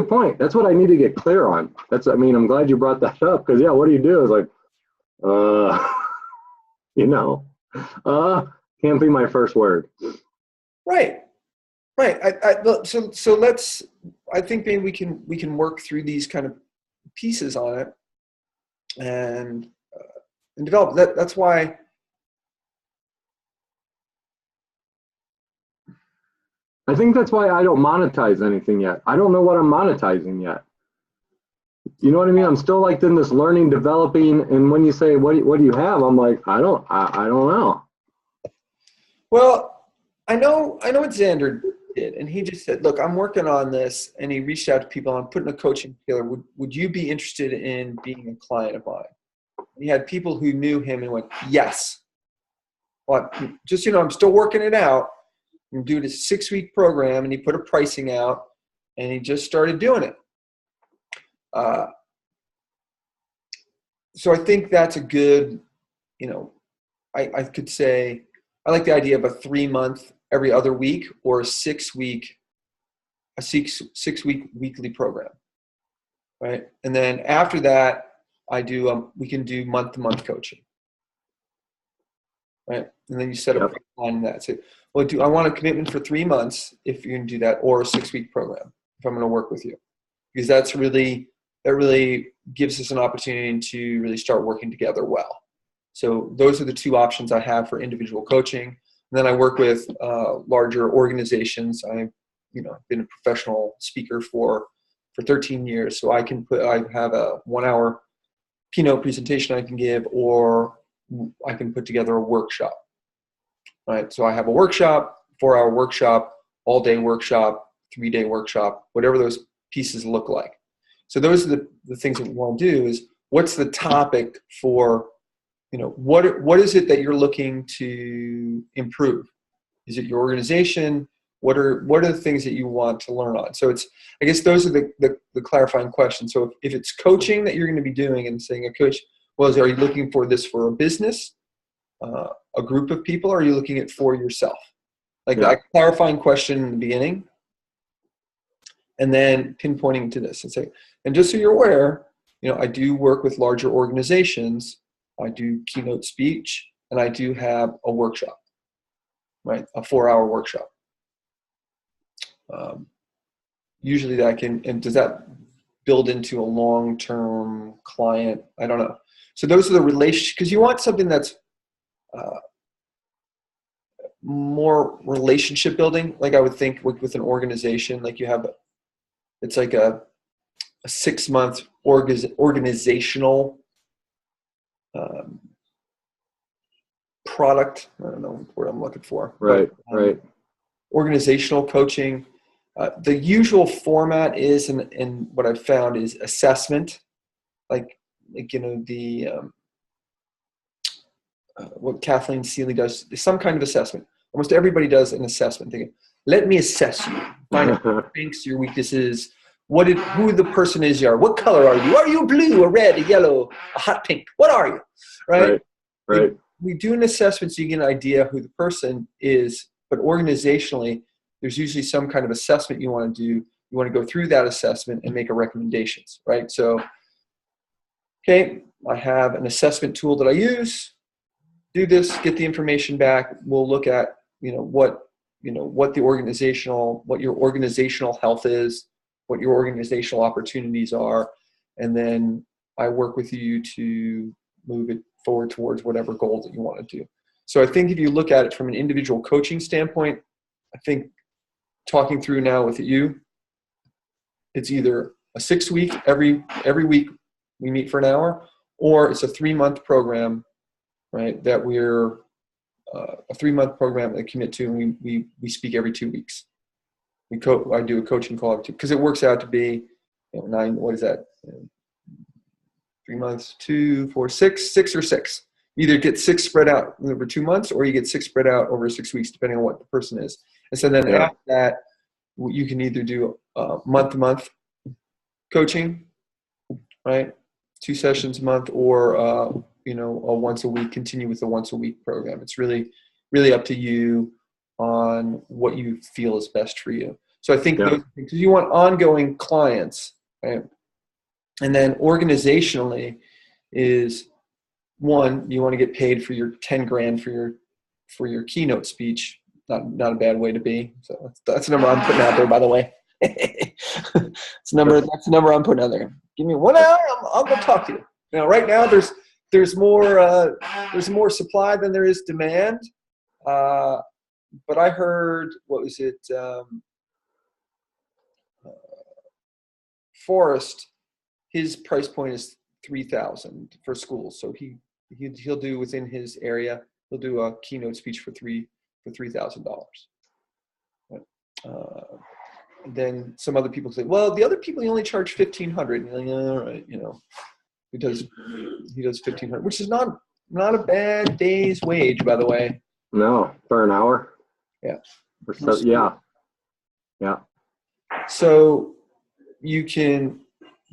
point. That's what I need to get clear on. I'm glad you brought that up, because what do you do? Is like, can't be my first word. Right. So I think maybe we can work through these kind of pieces on it and develop that. That's why. I think that's why I don't monetize anything yet. I don't know what I'm monetizing yet. You know what I mean? I'm still like in this learning, developing, and when you say what do you have, I'm like, I don't know. Well, I know what Xander did, and he just said, "Look, I'm working on this," and he reached out to people. I'm putting a coaching together. Would you be interested in being a client of mine? And he had people who knew him and went, "Yes." Well, just I'm still working it out. I'm doing a 6-week program, and he put a pricing out, and he just started doing it. So I think that's a good, I could say, I like the idea of a 3-month every other week, or a 6-week weekly program, right? And then after that, we can do month-to-month coaching, right? And then you set up on that. Say, well, I want a commitment for 3 months if you're going to do that, or a 6-week program if I'm going to work with you, because that really gives us an opportunity to really start working together well. So those are the 2 options I have for individual coaching. And then I work with larger organizations. I've been a professional speaker for 13 years. So I have a 1-hour keynote presentation I can give, or I can put together a workshop, right? So I have a workshop, 4-hour workshop, all-day workshop, 3-day workshop, whatever those pieces look like. So those are the things that we want to do. Is what's the topic for, what is it that you're looking to improve? Is it your organization? What are the things that you want to learn on? So I guess those are the clarifying questions. So if it's coaching that you're going to be doing and saying, a coach, are you looking for this for a business, a group of people, or are you looking at for yourself? That clarifying question in the beginning, and then pinpointing to this and say, and just so you're aware, I do work with larger organizations. I do keynote speech, and I do have a workshop, right? A 4-hour workshop. Usually that and does that build into a long-term client? I don't know. So those are the relationships, because you want something that's more relationship building. Like I would think with an organization, like it's like a 6-month organizational product. I don't know what I'm looking for. Right, but, right. Organizational coaching. The usual format is, and what I've found is assessment, like the what Kathleen Seeley does is some kind of assessment. Almost everybody does an assessment. They go, let me assess you, find out your strengths, your weaknesses, who the person is you are, what color are you? Are you blue, a red, a yellow, a hot pink? What are you? Right? Right. We do an assessment so you get an idea who the person is, but organizationally, there's usually some kind of assessment you want to do. You want to go through that assessment and make a recommendations, right? So, okay, I have an assessment tool that I use. Do this, get the information back. We'll look at, what your organizational health is, what your organizational opportunities are, and then I work with you to move it forward towards whatever goal that you want to do. So I think if you look at it from an individual coaching standpoint, I think talking through now with you, it's either a 6-week, every week we meet for an hour, or it's a 3-month program, right? That we're a 3-month program that I commit to, and we speak every 2 weeks. I do a coaching call every 2, because it works out to be 9. What is that? 3 months, 2, 4, 6 or 6. You either get 6 spread out over 2 months, or you get 6 spread out over 6 weeks, depending on what the person is. And so then after that, you can either do month-to-month coaching, right? 2 sessions a month, or a once a week. Continue with the once a week program. It's really, really up to you on what you feel is best for you. So I think because you want ongoing clients, right? And then organizationally is, one, you want to get paid for your 10 grand for your keynote speech. Not a bad way to be. So that's the number I'm putting out there, by the way. That's the number I'm putting out there. Give me 1 hour, I'll go talk to you. Right now there's more supply than there is demand. But I heard, what was it? Forrest, his price point is $3,000 for schools. So he'll do within his area. He'll do a keynote speech for $3,000. Then some other people say, well, the other people, he only charge $1,500. And you're like, all right, he does $1,500, which is not a bad day's wage, by the way. No, for an hour. Yeah. Yeah. So you can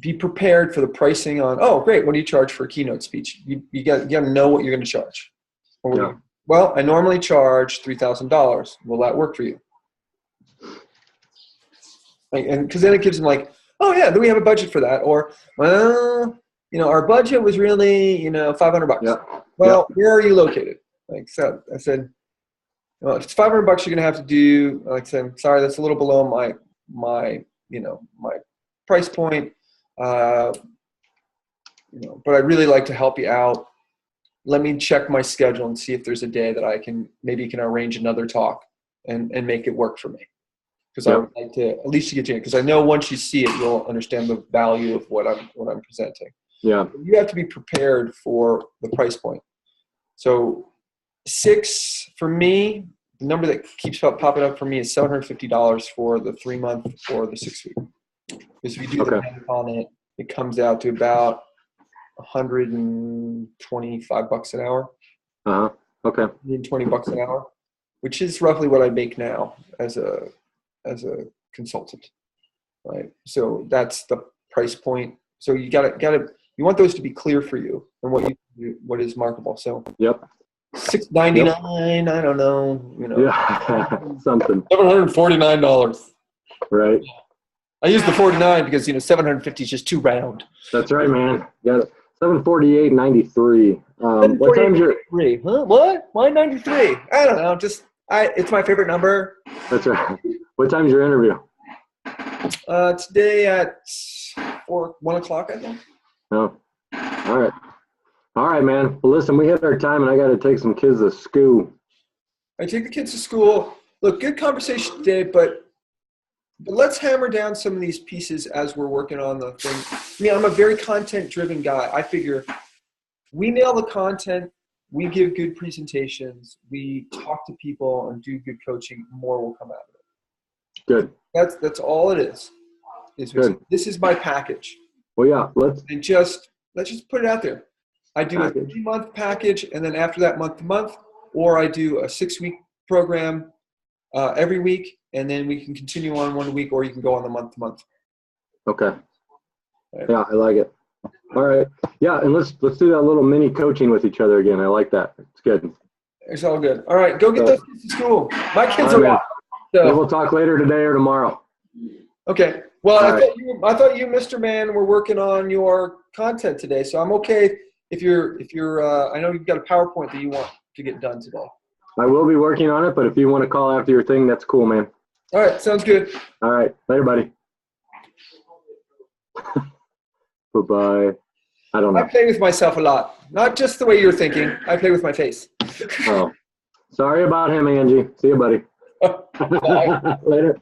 be prepared for the pricing on, oh, great, what do you charge for a keynote speech? You got to know what you're going to charge. Well, I normally charge $3,000. Will that work for you? And because then it gives them like, oh yeah, do we have a budget for that? Or, well, our budget was really, $500. Yeah. Well, where are you located? So I said, well, if it's $500, you're going to have to do, like I said, sorry, that's a little below my price point. But I'd really like to help you out. Let me check my schedule and see if there's a day that I can arrange another talk and make it work for me. Because I would like to at least get you in, because I know once you see it, you'll understand the value of what I'm presenting. Yeah. You have to be prepared for the price point. So 6 for me, the number that keeps popping up for me is $750 for the 3-month or the 6-week. Because if you do the math on it, it comes out to about $125 an hour. Okay. $120 an hour, which is roughly what I make now as a consultant, right? So that's the price point. So you you want those to be clear for you and what is marketable. So $699, I don't know, Yeah, something. $749. Right. I use the 49 because 750 is just too round. That's right, man. Yeah, 748.93. What time's your? Huh? What? Why 93? I don't know. It's my favorite number. That's right. What time's your interview? Today at 1 o'clock, I think. Oh, all right, man. Well, listen, we hit our time, and I got to take some kids to school. I take the kids to school. Look, good conversation today, but But let's hammer down some of these pieces as we're working on the thing. I mean, I'm a very content-driven guy. I figure we nail the content, we give good presentations, we talk to people and do good coaching, more will come out of it. Good. That's all it is. Good. This is my package. Well, yeah, let's Let's put it out there. I do package. a 3-month package, and then after that, month to month, or I do a 6-week program every week, and then we can continue on 1 week, or you can go on the month to month. Okay. Right. Yeah, I like it. All right. Yeah, and let's do that little mini coaching with each other again. I like that. It's good. It's all good. All right, go get those kids to school. My kids All are right, man. off. Maybe So, we'll talk later today or tomorrow. okay. Well, All I right. thought you, Mr. Man, were working on your content today, so I'm okay if you're. I know you've got a PowerPoint that you want to get done today. I will be working on it, but if you want to call after your thing, that's cool, man. All right, sounds good. All right. Later, buddy. Bye-bye. I don't I know. play with myself a lot, not just the way you're thinking. I play with my face. Oh, sorry about him, Angie. See you, buddy. Bye. Later.